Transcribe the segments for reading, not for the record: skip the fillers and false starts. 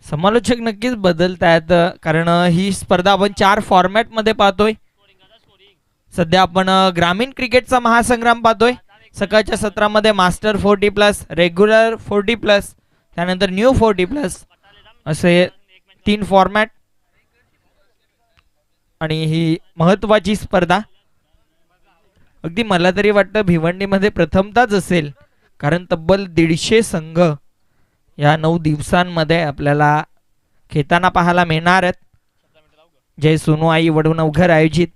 समालोचक नक्कीच बदलतायत, कारण ही स्पर्धा आपण 4 फॉर्मॅटमध्ये पाहतोय. सध्या आपण ग्रामीण क्रिकेटचा महासंग्राम पाहतोय. सकाळच्या सत्रामध्ये मास्टर 40+, रेग्युलर 40+, त्यानंतर न्यू 40+, असे 3 फॉर्मॅट. आणि ही महत्वाची स्पर्धा अगदी मला तरी वाटतं भिवंडीमध्ये प्रथमताच असेल, कारण तब्बल 150 संघ या 9 दिवसांमध्ये आपल्याला खेळताना पाहायला मिळणार आहेत. जय सोनूआई वडवणवघर आयोजित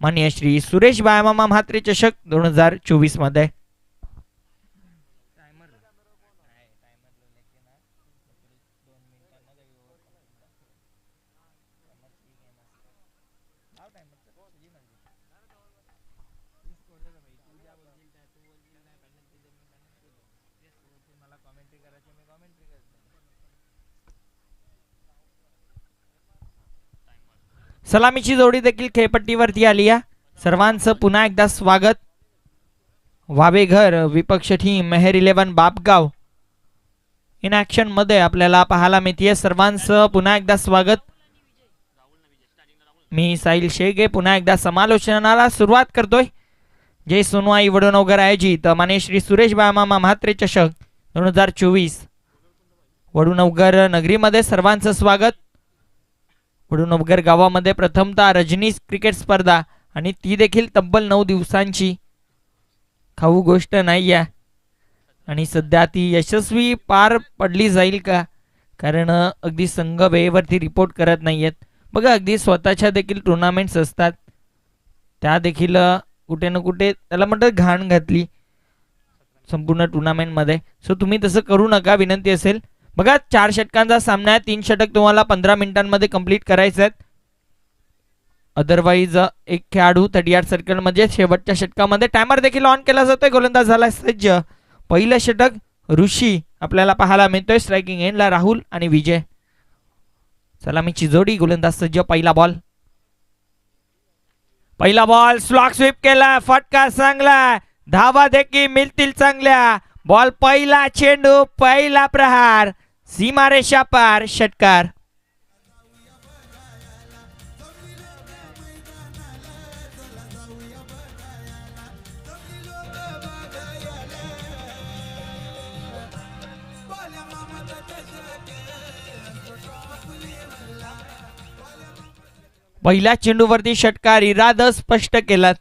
माननीय श्री सुरेश बाळमामा म्हात्रे चषक 2024 मध्ये. सलामीची जोडी देखील खेळपट्टीवरती आली आहे. सर्वांचं पुन्हा एकदा स्वागत. वावेघर विपक्ष team Mehar 11 Bapgaon in action मध्ये आपल्याला पाहायला मिळते. सर्वांचं पुन्हा एकदा स्वागत. मी साहिल शेगे पुन्हा एकदा समालोचनाला सुरुवात करतोय. जय सोनूआई वडवणवघर आयोजित माननीय श्री सुरेश बाळमामा म्हात्रे चषक 2024 वडवणवघर नगरीमध्ये सर्वांचं स्वागत. वडवणवघर गावामध्ये प्रथमतः रजनीश क्रिकेट स्पर्धा, आणि ती देखील तब्बल 9 दिवसांची. खाऊ गोष्ट नाही आहे, आणि सध्या ती यशस्वी पार पडली जाईल का, कारण अगदी संघ वेळेवरती रिपोर्ट करत नाहीयेत. बघा, अगदी स्वतःच्या देखील टुर्नामेंट्स असतात, त्या देखील कुठे ना कुठे त्याला म्हणतात घाण घातली संपूर्ण टुर्नामेंटमध्ये. सो तुम्ही तसं करू नका, विनंती असेल. बघा, 4 षटकांचा सामना आहे. 3 षटक तुम्हाला 15 मिनिटांमध्ये कंप्लीट करायचे आहेत. अदरवाईज एक खेळाडू 38 सर्कल म्हणजे शेवटच्या षटकामध्ये टायमर देखील ऑन केला जातोय. गोलंदाज झाला सज्ज. पहिलं षटक ऋषी आपल्याला पाहायला मिळतोय. स्ट्रायकिंग एंडला राहुल आणि विजय. सलामीची जोडी, गोलंदाज सज्ज. पहिला बॉल स्लॉक स्वीप केला. फटका चांगला, धावा देखील मिळतील चांगल्या. बॉल पहिला चेंडू, पहिला प्रहार, सीमारेषा पार, षटकार. पहिल्या चेंडूवरती षटकार, इरादा स्पष्ट केला.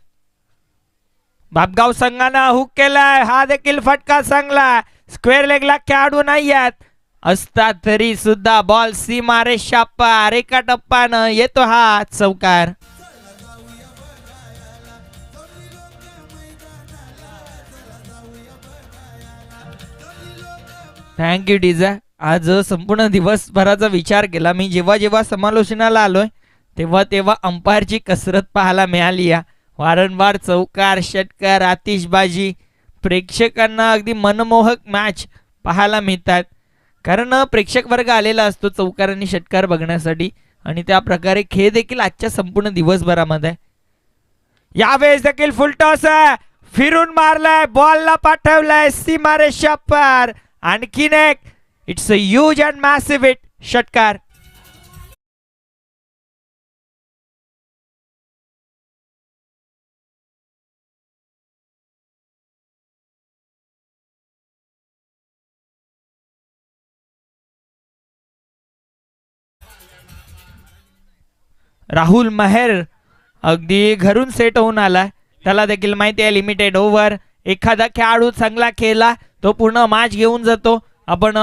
बापगाव संघानं हुक केलाय. हा देखील फटका चांगला. स्क्वेअर लेगला खेळाडू नाही आहेत, असता तरी सुद्धा बॉल सीमारेषा पार. एका टप्प्यानं येतो हा चौकार. थँक्यू डीजा. आज संपूर्ण दिवसभराचा विचार केला मी. जेव्हा समालोचनाला आलोय तेव्हा अंपायरची कसरत पाहायला मिळाली. वारंवार चौकार, षटकार, आतिषबाजी, प्रेक्षकांना अगदी मनमोहक मॅच पाहायला मिळतात, कारण प्रेक्षक वर्ग आलेला असतो चौकार आणि षटकार बघण्यासाठी. आणि त्या प्रकारे खेळ देखील आजच्या संपूर्ण दिवसभरामध्ये. यावेळेस देखील फुलटॉस आहे, फिरून मारलाय, बॉलला पाठवलाय सीमारेषा पार. आणखीन एक, it's a huge and massive hit, षटकार. राहुल मेहर अगदी घरून सेट होऊन आला. त्याला देखील माहिती आहे लिमिटेड ओव्हर. एखादा खेळाडू चांगला खेळला तो पूर्ण मॅच घेऊन जातो. आपण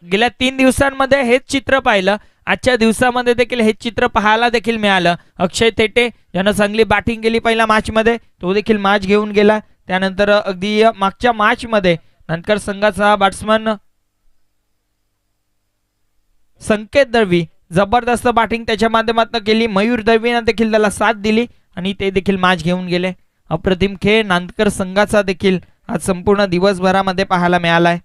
गेल्या 3 दिवसांमध्ये हेच चित्र पाहिलं. आजच्या दिवसामध्ये देखील हेच चित्र पाहायला देखील मिळालं. अक्षय थेटे यानं चांगली बॅटिंग केली पहिल्या मॅच मध्ये, तो देखील मॅच घेऊन गेला. त्यानंतर अगदी मागच्या मॅच मध्ये नंतर संघाचा बॅट्समन संकेत दळवी जबरदस्त बॅटिंग त्याच्या माध्यमातून केली. मयूर दळवीने देखील त्याला साथ दिली आणि ते देखील मॅच घेऊन गेले. अप्रतिम खेळ नांदकर संघाचा देखील आज संपूर्ण दिवसभरामध्ये पाहायला मिळालाय.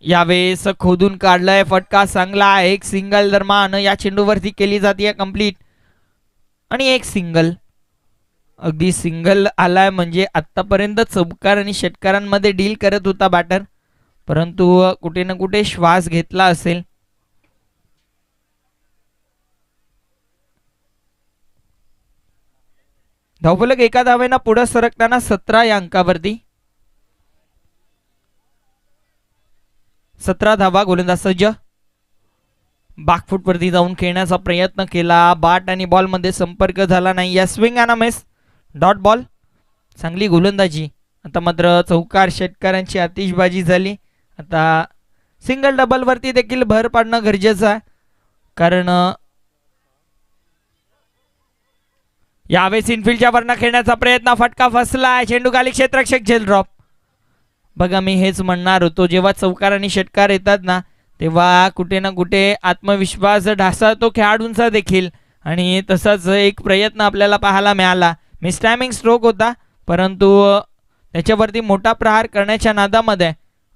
यावेळेस खोदून काढलाय, फटका चांगला. एक सिंगल दरम्यान या चेंडूवरती केली जाते कंप्लीट, आणि एक सिंगल. अगदी सिंगल आलाय म्हणजे आतापर्यंत चौकार आणि षटकारांमध्ये डील करत होता बॅटर, परंतु कुठे ना कुठे श्वास घेतला असेल. धावफलक एका धावेनं पुढे सरकताना 17 या अंकावरती. 17 धावा. गोलंदाज सज्ज. बॅकफूटवरती जाऊन खेळण्याचा प्रयत्न केला, बॅट आणि बॉल मध्ये संपर्क झाला नाही. या स्विंग आणि मिस, डॉट बॉल. चांगली गोलंदाजी. आता मात्र चौकार षटकारांची आतिषबाजी झाली. आता सिंगल डबल वरती देखील भर पाडणं गरजेचं आहे, कारण यावेळेस इनफिल्डच्या वरनं खेळण्याचा प्रयत्न, फटका फसला, चेंडू खाली, क्षेत्ररक्षक झेल ड्रॉप. बघा मी हेच म्हणणार होतो, जेव्हा चौकार आणि षटकार येतात ना तेव्हा कुठे ना कुठे आत्मविश्वास ढासळतो खेळाडूंचा देखील, आणि तसाच एक प्रयत्न आपल्याला पाहायला मिळाला. मिस टायमिंग स्ट्रोक होता, परंतु त्याच्यावरती मोठा प्रहार करण्याच्या नादामध्ये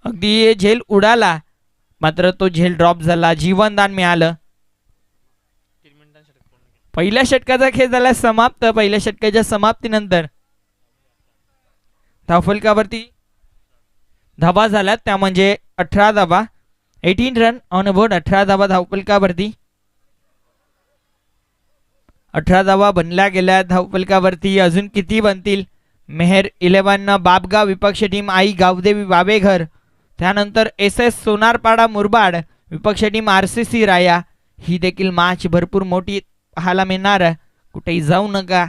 अगदी झेल उडाला, मात्र तो झेल ड्रॉप झाला. जीवनदान मिळालं. पहिल्या षटकाचा खेळ झाला समाप्त. पहिल्या षटकाच्या समाप्तीनंतर धावफलकावरती धावा झाल्यात, त्या म्हणजे 18 धावा. 18 रन ऑन बोर्ड. 18 धावा धावफलकावरती. 18 धावा बनल्या गेल्या धावफलकावरती. अजून किती बनतील? मेहर 11 बाबगाव विपक्ष टीम आई गावदेवी वावेघर, त्यानंतर SS सोनारपाडा मुरबाड विपक्ष टीम RCC राया. ही देखील मॅच भरपूर मोठी पाहायला मिळणार. कुठेही जाऊ नका.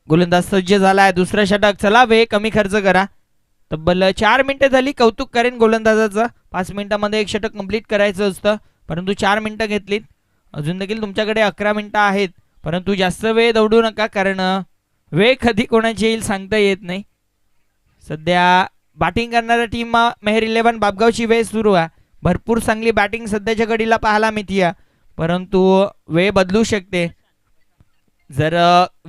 गोलंदाज सज्ज झालाय. दुसरं षटक. चला वे कमी खर्च करा. तब्बल 4 मिनिटं झाली. कौतुक करेन गोलंदाजाचं. 5 मिनिटांमध्ये एक षटक कंप्लीट करायचं असतं, परंतु 4 मिनिटं घेतलीत. अजून देखील तुमच्याकडे 11 मिनिटं आहेत, परंतु जास्त वेळ दौडू नका, कारण वेळ कधी कोणाची येईल सांगता येत नाही. सध्या बॅटिंग करणाऱ्या टीम मेहर 11 बाबगावची वेळ सुरू आहे. भरपूर चांगली बॅटिंग सध्याच्या घडीला पाहायला मिळते, परंतु वेळ बदलू शकते. जर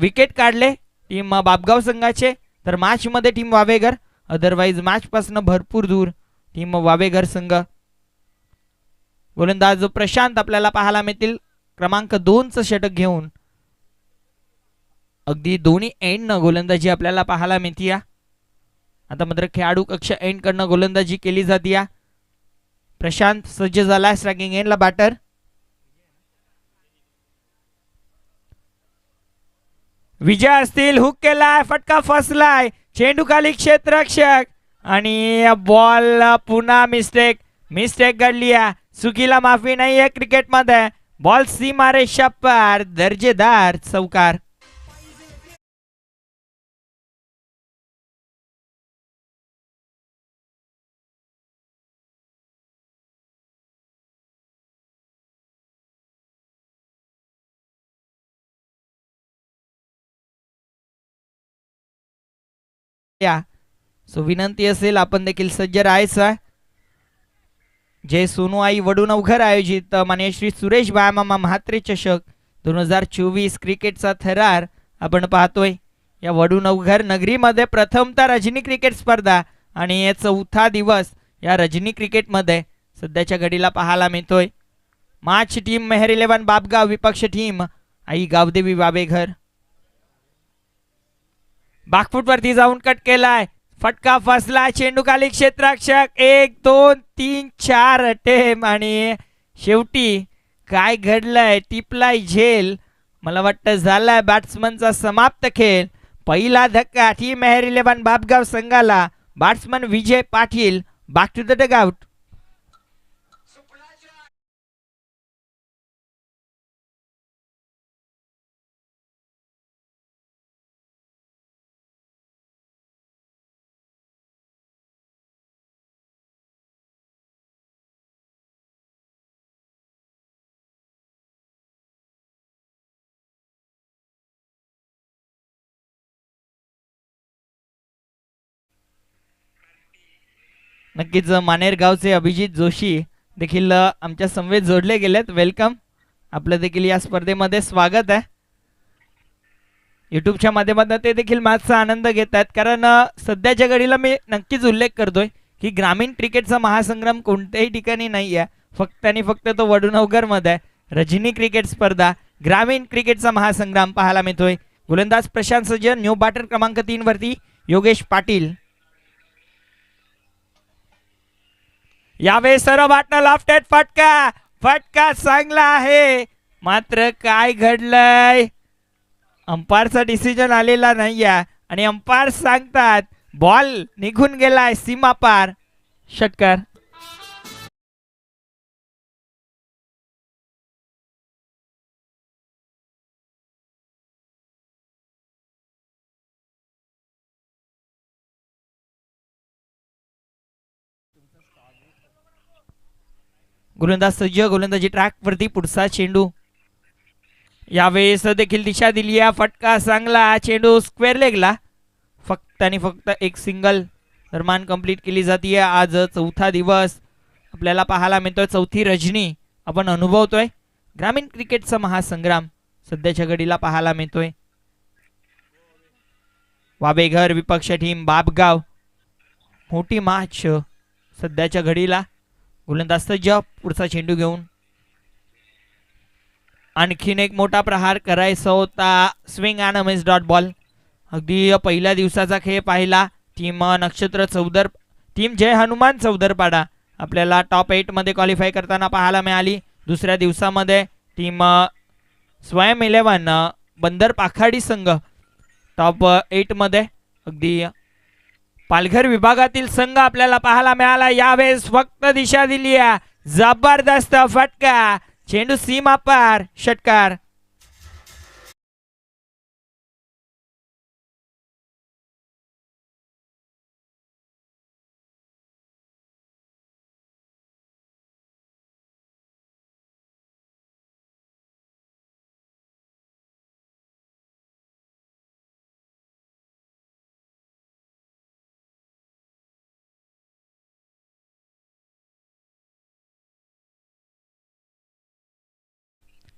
विकेट काढले टीम बाबगाव संघाचे तर मॅच मध्ये टीम वावेघर, अदरवाईज मॅच पासून भरपूर दूर टीम वावेघर संघ. गोलंदाज प्रशांत आपल्याला पाहायला मिळतील क्रमांक 2चं षटक घेऊन. अगदी दोन्ही एंड न गोलंदाजी आपल्याला पाहायला मिळते. आता मात्र खेळाडू कक्ष एंड कडनं गोलंदाजी केली जाते. प्रशांत सज्ज झाला स्ट्रायकिंग एंडला बॅटर. विजय असतील. हुक केलाय, फटका फसलाय, चेंडू खाली, क्षेत्ररक्षक आणि बॉल पुन्हा मिस्टेक घडली. चुकीला माफी नाहीये क्रिकेटमध्ये. बॉल सीमारेषा पार, दर्जेदार चौकार. सो विनंती असेल आपण देखील सज्ज राहायचं. जय सोनूआई वडूनवघर आयोजित माननीय श्री सुरेश बाळमामा म्हात्रे चषक 2024 क्रिकेटचा थरार आपण पाहतोय. या वडूनवघर नगरीमध्ये प्रथमतः रजनी क्रिकेट स्पर्धा आणि चौथा दिवस या रजनी क्रिकेटमध्ये सध्याच्या घडीला पाहायला मिळतोय. मॅच टीम मेहर 11 बाबगाव विपक्ष टीम आई गावदेवी वावेघर. बॅकफूट वरती जाऊन कट केलाय, फटका फसला, चेंडू खाली, क्षेत्ररक्षक 1 2 3 4 अटेम्प्ट आणि शेवटी काय घडलंय? टिपलाय झेल. मला वाटतं झालाय बॅट्समनचा समाप्त खेळ. पहिला धक्का टीम मेहर 11 बाबगाव संघाला. Batsman Vijay Patil back to the dugout. नक्कीच मानेर गावचे अभिजित जोशी देखील आमच्या समवेत जोडले गेलेत. वेलकम. आपलं देखील या स्पर्धेमध्ये स्वागत आहे. युट्यूबच्या माध्यमातून ते देखील मॅचचा आनंद घेत आहेत, कारण सध्याच्या घडीला मी नक्कीच उल्लेख करतोय की ग्रामीण क्रिकेटचा महासंग्राम कोणत्याही ठिकाणी नाही आहे, फक्त आणि फक्त तो वडूनवघरमध्ये आहे. रजनी क्रिकेट स्पर्धा, ग्रामीण क्रिकेटचा महासंग्राम पाहायला मिळतोय. गोलंदाज प्रशांत सज्जन, न्यू बॅटर क्रमांक 3 वरती योगेश पाटील. यावेळेस सर्व बॅटनं लॉफ्टेड फटका, फटका चांगला आहे, मात्र काय घडलंय, अंपायरचा डिसिजन आलेला नाहीये आणि अंपायर सांगतात बॉल निघून गेलाय सीमा पार, षटकार. गोलंदाज सज्ज, गोलंदाजी ट्रॅक वरती, पुढचा चेंडू. यावेळेस देखील दिशा दिली आहे, फटका चांगला, चेंडू स्क्वेअर लेगला, फक्त आणि फक्त एक सिंगल दरम्यान कंप्लीट केली जाते. आज चौथा दिवस आपल्याला पाहायला मिळतोय, चौथी रजनी आपण अनुभवतोय. ग्रामीण क्रिकेटचा महासंग्राम सध्याच्या घडीला पाहायला मिळतोय. वाबेघर विपक्ष टीम बाबगाव, मोठी मॅच सध्याच्या घडीला. गोलंदाज सज्ज, पुढचा चेंडू घेऊन आणखीन एक मोठा प्रहार करायचा होता, swing and miss dot ball. अगदी पहिल्या दिवसाचा खेळ पाहिला. टीम नक्षत्र चौदर, टीम जय हनुमान चौदरपाडा आपल्याला टॉप 8 मध्ये क्वालिफाय करताना पाहायला मिळाली. दुसऱ्या दिवसामध्ये टीम स्वयं 11 बंदर पाखाडी संघ टॉप 8 मध्ये, अगदी पालघर विभागातील संघ आपल्याला पाहायला मिळाला. यावेळेस फक्त दिशा दिली आहे, जबरदस्त फटका, चेंडू सीमा पार, षटकार.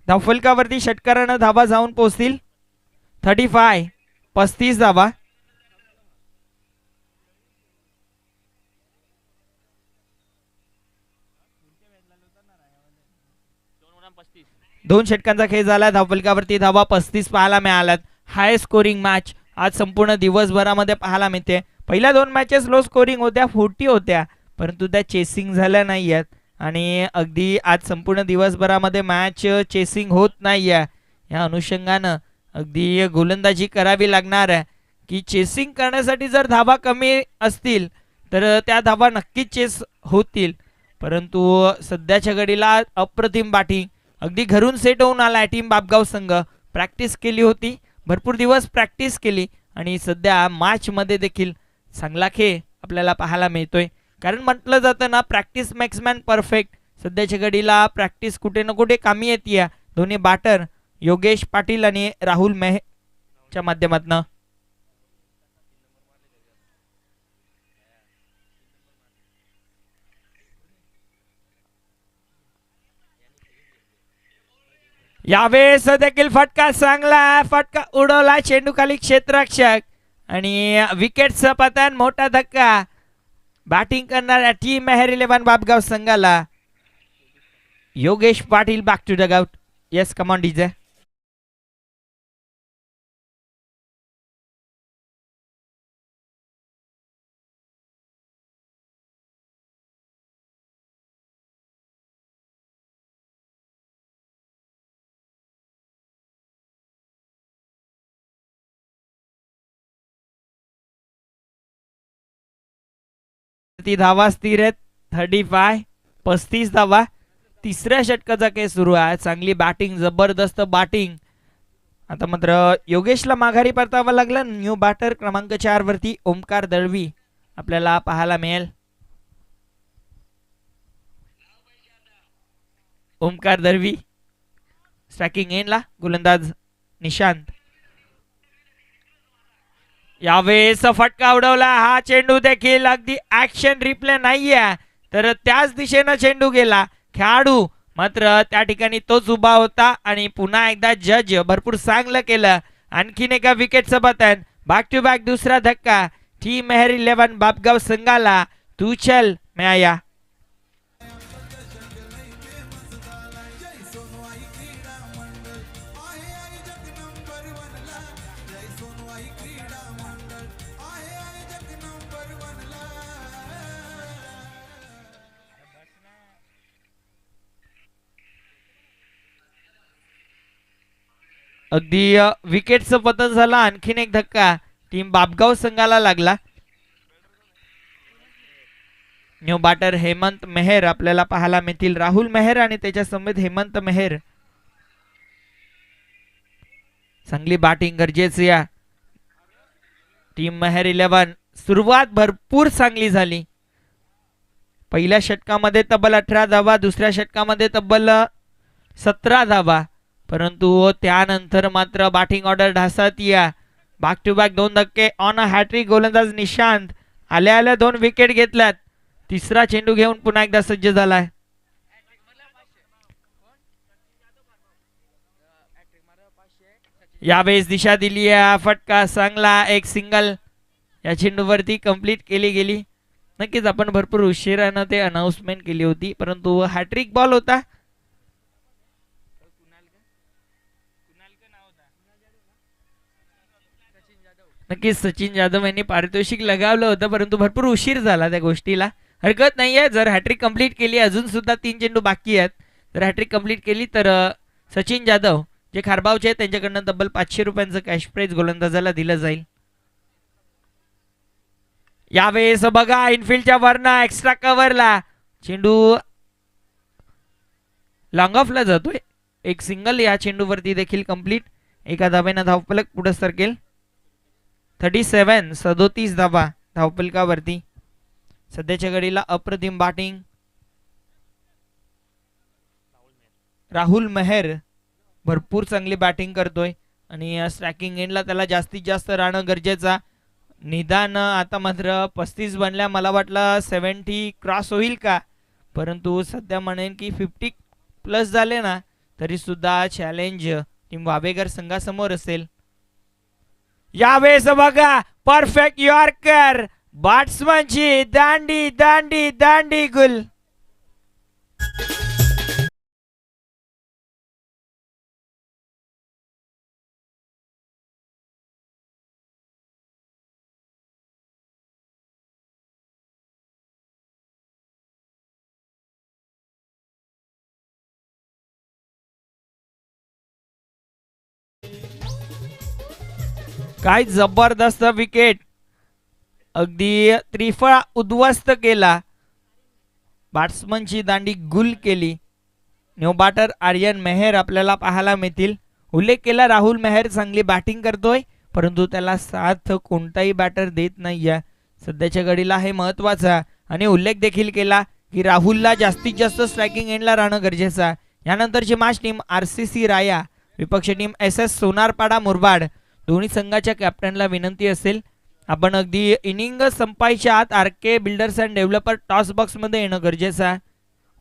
धावफलकावरती षटकारानं धावा जाऊन पोहोचतील. 35 धावा. दोन षटकांचा खेळ झाला. धावफलकावरती धावा 35 पाहायला मिळाल्यात. हाय स्कोरिंग मॅच आज संपूर्ण दिवसभरामध्ये पाहायला मिळते. पहिल्या 2 मॅचेस लो स्कोरिंग होत्या, 40 होत्या, परंतु त्या चेसिंग झाल्या नाही आहेत आणि अगदी आज संपूर्ण दिवसभरामध्ये मॅच चेसिंग होत नाही आहे. या अनुषंगानं अगदी गोलंदाजी करावी लागणार आहे की चेसिंग करण्यासाठी जर धावा कमी असतील तर त्या धावा नक्कीच चेस होतील, परंतु सध्याच्या घडीला अप्रतिम बॅटिंग, अगदी घरून सेट होऊन आला टीम बाबगाव संघ. प्रॅक्टिस केली होती, भरपूर दिवस प्रॅक्टिस केली आणि सध्या मॅचमध्ये देखील चांगला खेळ आपल्याला पाहायला मिळतोय. कारण म्हटलं जातं ना, प्रॅक्टिस मेक्स मॅन परफेक्ट. सध्याच्या घडीला प्रॅक्टिस कुठे ना कुठे कामी येते. दोन्ही बॅटर योगेश पाटील आणि राहुल मेहच्या माध्यमातून. यावेळेस देखील फटका चांगला, फटका उडवला, चेंडू खाली क्षेत्ररक्षक आणि विकेटचं पतन, मोठा धक्का बॅटिंग करणाऱ्या टीम मेहर 11 बाबगाव संघाला. Yogesh Patil back to the out. Yes, come on DJ. ती धावा स्थिर आहेत. 35 धावा. तिसऱ्या षटकाचा खेळ सुरू आहे. चांगली बॅटिंग, जबरदस्त बॅटिंग. आता मात्र योगेशला माघारी परतावं लागलं. न्यू बॅटर क्रमांक 4 वरती ओमकार दळवी आपल्याला पाहायला मिळेल. ओमकार दळवी स्ट्रायकिंग एंडला. गोलंदाज निशांत. यावेळेस फटका उडवला. हा चेंडू देखील अगदी ऍक्शन रिप्ले नाहीये, तर त्याच दिशेनं चेंडू गेला. खेळाडू मात्र त्या ठिकाणी तोच उभा होता आणि पुन्हा एकदा जज भरपूर चांगलं केलं. आणखीन एका विकेटचं पतन. बॅक टू बॅक दुसरा धक्का टीम मेहर 11 बाबगाव संघाला. तू चल मैं आया. अगदी विकेटचं पतन झालं. आणखीन एक धक्का टीम बापगाव संघाला लागला. न्यू बॅटर हेमंत मेहर आपल्याला पाहायला मिळतील. राहुल मेहर आणि त्याच्या समेत हेमंत मेहर. चांगली बॅटिंग गरजेची या टीम मेहर 11. सुरुवात भरपूर चांगली झाली. पहिल्या षटकामध्ये तब्बल 18 धावा, दुसऱ्या षटकामध्ये तब्बल 17 धावा, परंतु त्यानंतर मात्र बॅटिंग ऑर्डर ढासळत या. बॅक टू बॅक 2 धक्के ऑन अ हॅट्रिक. गोलंदाज निशांत आल्या आल्या 2 विकेट घेतल्यात. तिसरा चेंडू घेऊन पुन्हा एकदा सज्ज झालाय. यावेळेस दिशा दिली आहे. फटका चांगला. एक सिंगल या चेंडूवरती कंप्लीट केली गेली. नक्कीच आपण भरपूर उशिरानं ते अनाउन्समेंट केली होती, परंतु हॅट्रिक बॉल होता. नक्कीच सचिन जाधव यांनी पारितोषिक लगावलं होतं, परंतु भरपूर उशीर झाला त्या गोष्टीला. हरकत नाहीये, जर हॅट्रिक कंप्लीट केली, अजून सुद्धा 3 चेंडू बाकी आहेत, जर हॅट्रिक कंप्लीट केली तर सचिन जाधव जे खारबावचे आहेत त्यांच्याकडनं तब्बल 500 रुपयांचं कॅश प्राइज गोलंदाजाला दिलं जाईल. यावेळेस बघा इनफिल्डच्या वरना एक्स्ट्रा कव्हरला चेंडू लॉंग ऑफला जातोय. एक सिंगल या चेंडूवरती देखील कंप्लीट. एका धावेनं धावफलक पुढे सरकेल. 37 धावा धावफलकावरती. सध्याच्या घडीला अप्रतिम बॅटिंग. राहुल मेहर भरपूर चांगली बॅटिंग करतोय आणि स्ट्रायकिंग एंडला त्याला जास्तीत जास्त राहणं गरजेचा. निदान आता मात्र 35 बनल्या, मला वाटलं 70 क्रॉस होईल का, परंतु सध्या म्हणेन की 50 प्लस झाले ना तरी सुद्धा चॅलेंज टीम वावेगर संघासमोर असेल. यावेळेस बघा परफेक्ट यॉर्कर. बॅट्समनची दांडी दांडी दांडी गुल. काय जबरदस्त विकेट. अगदी त्रिफळा उद्ध्वस्त केला. बॅट्समनची दांडी गुल केली. न्यू बॅटर आर्यन मेहर आपल्याला पाहायला मिळतील. उल्लेख केला राहुल मेहर चांगली बॅटिंग करतोय, परंतु त्याला साथ कोणताही बॅटर देत नाहीये सध्याच्या घडीला, हे महत्वाचा. आणि उल्लेख देखील केला की राहुलला जास्तीत जास्त स्ट्रायकिंग एंडला राहणं गरजेचं. यानंतरची मॅच टीम RCC राया विपक्ष टीम SS सोनारपाडा मुरबाड. दोन्ही संघाच्या कॅप्टनला विनंती असेल आपण अगदी इनिंग संपायच्या आत RK builders and developer toss box मध्ये येणं गरजेचं आहे.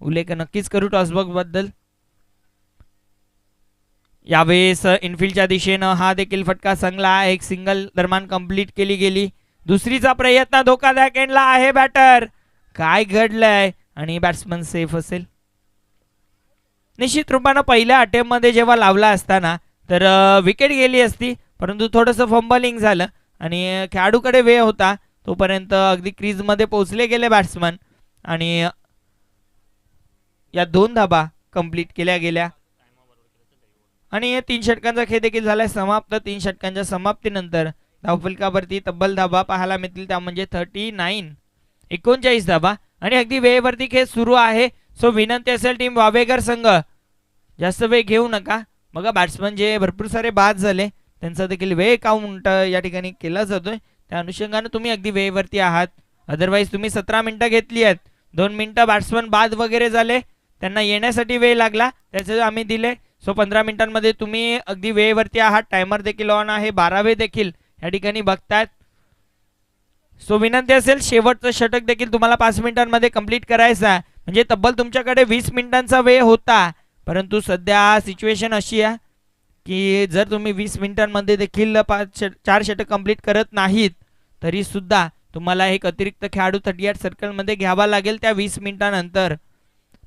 उल्लेख नक्कीच करू टॉस बॉक्स बद्दल. यावेळेस इनफिल्डच्या दिशेनं हा देखील फटका चांगला. एक सिंगल दरम्यान कंप्लीट केली गेली. दुसरीचा प्रयत्न धोकादायक एंडला आहे. बॅटर काय घडलंय आणि बॅट्समन सेफ असेल. निश्चित रूपानं पहिल्या अटेम्प्ट मध्ये जेव्हा लावला असताना तर विकेट गेली असती, परंतु थोडंसं फंबलिंग झालं आणि खेळाडूकडे वेळ होता तोपर्यंत अगदी क्रीज मध्ये पोहोचले गेले बॅट्समन आणि या 2 धाबा कंप्लीट केल्या गेल्या आणि 3 षटकांचा खेळ देखील झालाय समाप्त. 3 षटकांच्या समाप्तीनंतर धावफलकावरती तब्बल धाबा पाहायला मिळतील, त्या म्हणजे 39 धाबा आणि अगदी वेळेवरती खेळ सुरू आहे. सो विनंती असेल टीम वावेगर संघ जास्त वेळ घेऊ नका. बघा बॅट्समन जे भरपूर सारे बाद झाले त्यांचा देखील वेळ काउंट या ठिकाणी केला जातोय, त्या अनुषंगाने तुम्ही अगदी वेळेवरती आहात. अदरवाईज तुम्ही 17 मिनिटं घेतली आहेत, 2 मिनिटं बॅट्समन बाद वगैरे झाले, त्यांना येण्यासाठी वेळ लागला, त्याचे आम्ही दिले. सो 15 मिनिटांमध्ये तुम्ही अगदी वेळेवरती आहात. टायमर देखील ऑन आहे, 12 देखील या ठिकाणी बघतायत. सो विनंती असेल शेवटचं षटक देखील तुम्हाला 5 मिनिटांमध्ये कंप्लीट करायचं आहे, म्हणजे तब्बल तुमच्याकडे 20 मिनिटांचा वेळ होता. परंतु सध्या सिच्युएशन अशी आहे की जर तुम्ही 20 मिनिटांमध्ये देखील 4 षटक कंप्लीट करत नाहीत तरी सुद्धा तुम्हाला एक अतिरिक्त खेळाडू 38 सर्कलमध्ये घ्यावा लागेल त्या 20 मिनिटांनंतर.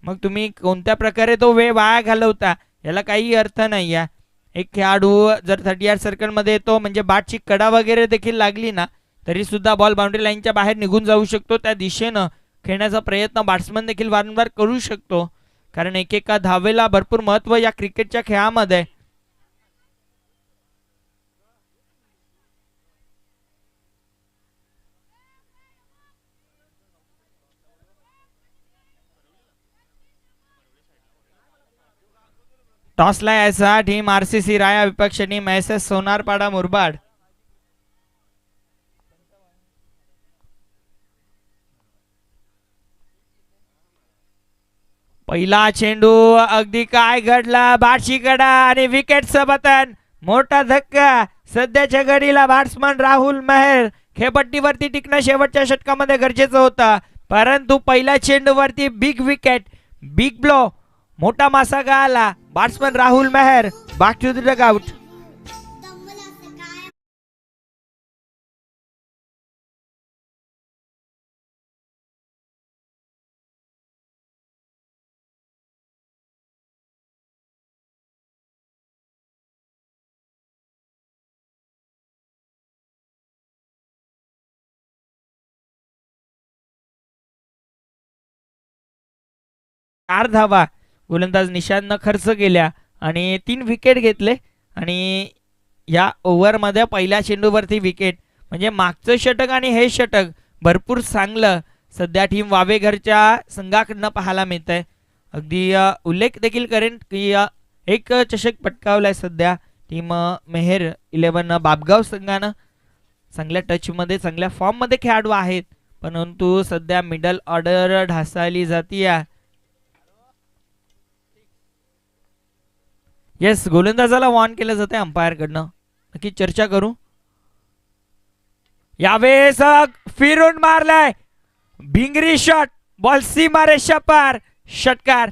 मग तुम्ही कोणत्या प्रकारे तो वेळ वाया घालवता याला काही अर्थ नाही आहे. एक खेळाडू जर 38 सर्कलमध्ये येतो म्हणजे बॅटची कडा वगैरे देखील लागली ना तरी सुद्धा बॉल बाउंड्री लाईनच्या बाहेर निघून जाऊ शकतो. त्या दिशेनं खेळण्याचा प्रयत्न बॅट्समन देखील वारंवार करू शकतो, कारण एकेका धावेला भरपूर महत्त्व या क्रिकेटच्या खेळामध्ये. टॉसला यायचा टीम आरसीसी राया विपक्ष टीम एसएस सोनारपाडा मुरबाड. पहिला चेंडू अगदी काय घडला बाटशी कडा आणि विकेटचं पतन. मोठा धक्का. सध्याच्या घडीला बॅट्समन राहुल मेहर खेळपट्टीवरती टिकणं शेवटच्या षटकामध्ये गरजेचं होतं, परंतु पहिल्या चेंडूवरती बिग विकेट, बिग ब्लो, मोठा मासा गाला. Batsman Rahul Meher back to the dugout. चार धावा गोलंदाज निशांतनं खर्च केल्या आणि 3 विकेट घेतले. आणि या ओव्हरमध्ये पहिल्या चेंडूवरती विकेट म्हणजे मागचं षटक आणि हे षटक भरपूर चांगलं सध्या टीम वावेघरच्या संघाकडनं पाहायला मिळत आहे. अगदी उल्लेख देखील करेन की एक चषक पटकावलाय सध्या टीम मेहर 11 बापगाव संघानं. चांगल्या टचमध्ये चांगल्या फॉर्ममध्ये खेळाडू आहेत, परंतु सध्या मिडल ऑर्डर ढासळली जातीय. येस, गोलंदाजाला वॉर्न केलं जाते अंपायर कडनं. नक्की चर्चा करू. यावेळेस फिरून मारलाय भिंगरी शॉट, बॉल सीमा रेषा पार, षटकार.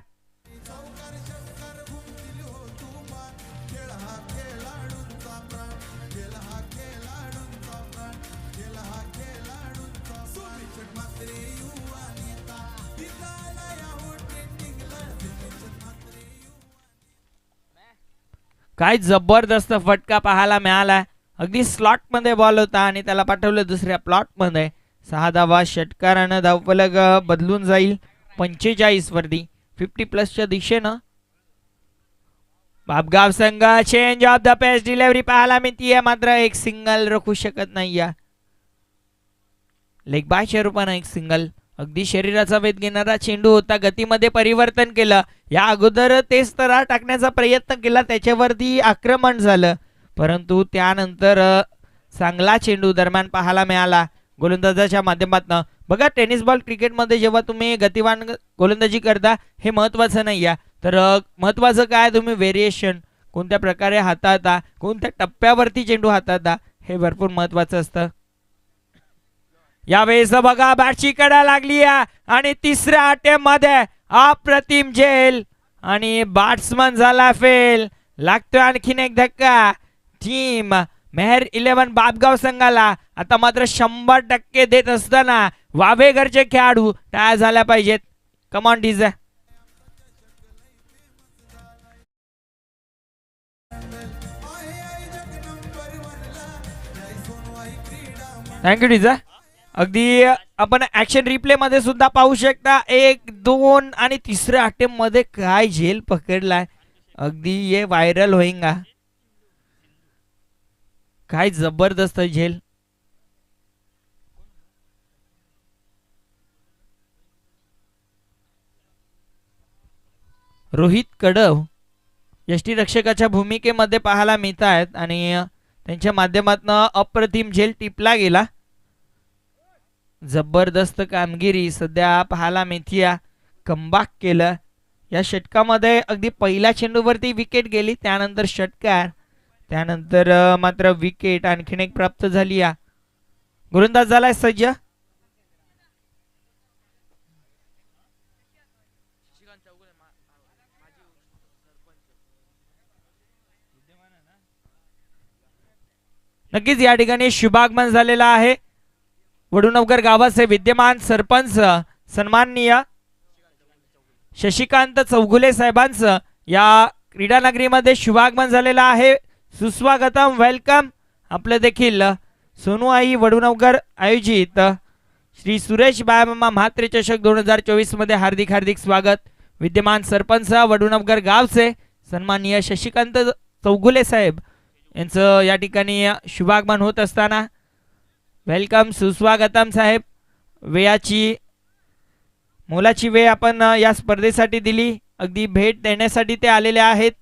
काय जबरदस्त फटका पाहायला मिळाला. अगदी स्लॉट मध्ये बॉल होता आणि त्याला पाठवलं दुसऱ्या प्लॉट मध्ये. 6 धावा, षटकारानं धावफलक बदलून जाईल 45 वरती 50+ दिशेनं. बापगाव संघ change of the pace delivery पाहायला मिळतीये, मात्र एक सिंगल रोखू शकत नाही. लेग बायच्या रूपानं एक सिंगल. अगदी शरीराचा वेध घेणारा चेंडू होता, गतीमध्ये परिवर्तन केलं. या अगोदर तेच तरा टाकण्याचा प्रयत्न केला, त्याच्यावरती आक्रमण झालं, परंतु त्यानंतर चांगला चेंडू दरम्यान पाहायला मिळाला गोलंदाजाच्या माध्यमातून. बघा, टेनिस बॉल क्रिकेटमध्ये जेव्हा तुम्ही गतिवान गोलंदाजी करता हे महत्वाचं नाही आहे, तर महत्वाचं काय तुम्ही व्हेरिएशन कोणत्या प्रकारे हाताळता, कोणत्या टप्प्यावरती चेंडू हाताळता हे भरपूर महत्वाचं असतं. यावेळेस बघा बॅटची कडा लागली आणि तिसऱ्या अटेम्प्ट मध्ये अप्रतिम झेल आणि बॅट्समन झाला फेल. लागतोय आणखीन एक धक्का टीम मेहर 11 बापगाव संघाला. आता मात्र 100% देत असताना वावेघरचे खेळाडू टाळ्या झाल्या पाहिजेत. Come on DJ. Thank you DJ. अगदी आपण ऍक्शन रिप्ले मध्ये सुद्धा पाहू शकता 1, 2 आणि तिसऱ्या अटेम्प्ट मध्ये काय झेल पकडलाय. अगदी ये व्हायरल होईंगा. काय जबरदस्त झेल. रोहित कडव यष्टीरक्षकाच्या भूमिकेमध्ये पाहायला मिळत आहेत आणि त्यांच्या माध्यमातून अप्रतिम झेल टिपला गेला. जबरदस्त कामगिरी सध्या पाहायला मिळतीये. कमबॅक केलं या षटकामध्ये. अगदी पहिल्या चेंडूवरती विकेट गेली, त्यानंतर षटकार, त्यानंतर मात्र विकेट आणखीन एक प्राप्त झाली. गोलंदाज झालाय सज्ज. नक्कीच या ठिकाणी शुभागमन झालेला आहे वडूनवकर गावाचे विद्यमान सरपंच सन्माननीय शशिकांत चौगुले साहेबांचं या क्रीडा नगरीमध्ये शुभागमन झालेलं आहे. सुस्वागतम, वेलकम. आपलं देखील सोनूआई वडूनवकर आयोजित श्री सुरेश बाळमामा म्हात्रे चषक 2024 मध्ये हार्दिक हार्दिक स्वागत. विद्यमान सरपंच वडूनवकर गावचे सन्माननीय शशिकांत चौगुले साहेब यांचं या ठिकाणी शुभागमन होत असताना वेलकम, सुस्वागतम साहेब. वेळाची मोलाची वेळ आपण या स्पर्धेसाठी दिली. अगदी भेट देण्यासाठी ते आलेले आहेत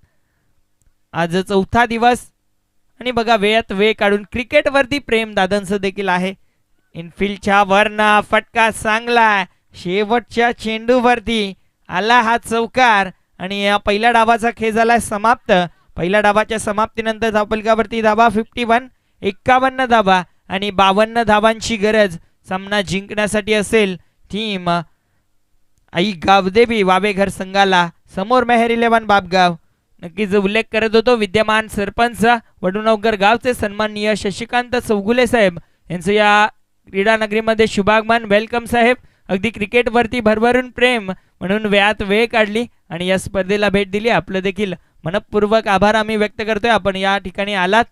आज चौथा दिवस आणि बघा वेळात वेळ काढून क्रिकेटवरती प्रेम दादांचं देखील आहे. इनफिल्डच्या वरना फटका चांगला, शेवटच्या चेंडूवरती आला हा चौकार आणि या पहिल्या डावाचा खेळ झाला समाप्त. पहिल्या डावाच्या समाप्तीनंतर धावफलकावरती धावा 51 धावा आणि 52 धावांची गरज सामना जिंकण्यासाठी असेल. टीम आई गावदेवी वावेघर संघाला. समोर मेहर 11 बापगाव. नक्कीच उल्लेख करत होतो विद्यमान सरपंच वडूनवगर गावचे सन्माननीय शशिकांत चौगुले साहेब यांचं या क्रीडा नगरीमध्ये शुभागमन. वेलकम साहेब. अगदी क्रिकेटवरती भरभरून प्रेम म्हणून वेळात वेळ काढली आणि या स्पर्धेला भेट दिली. आपलं देखील मनपूर्वक आभार आम्ही व्यक्त करतोय. आपण या ठिकाणी आलात.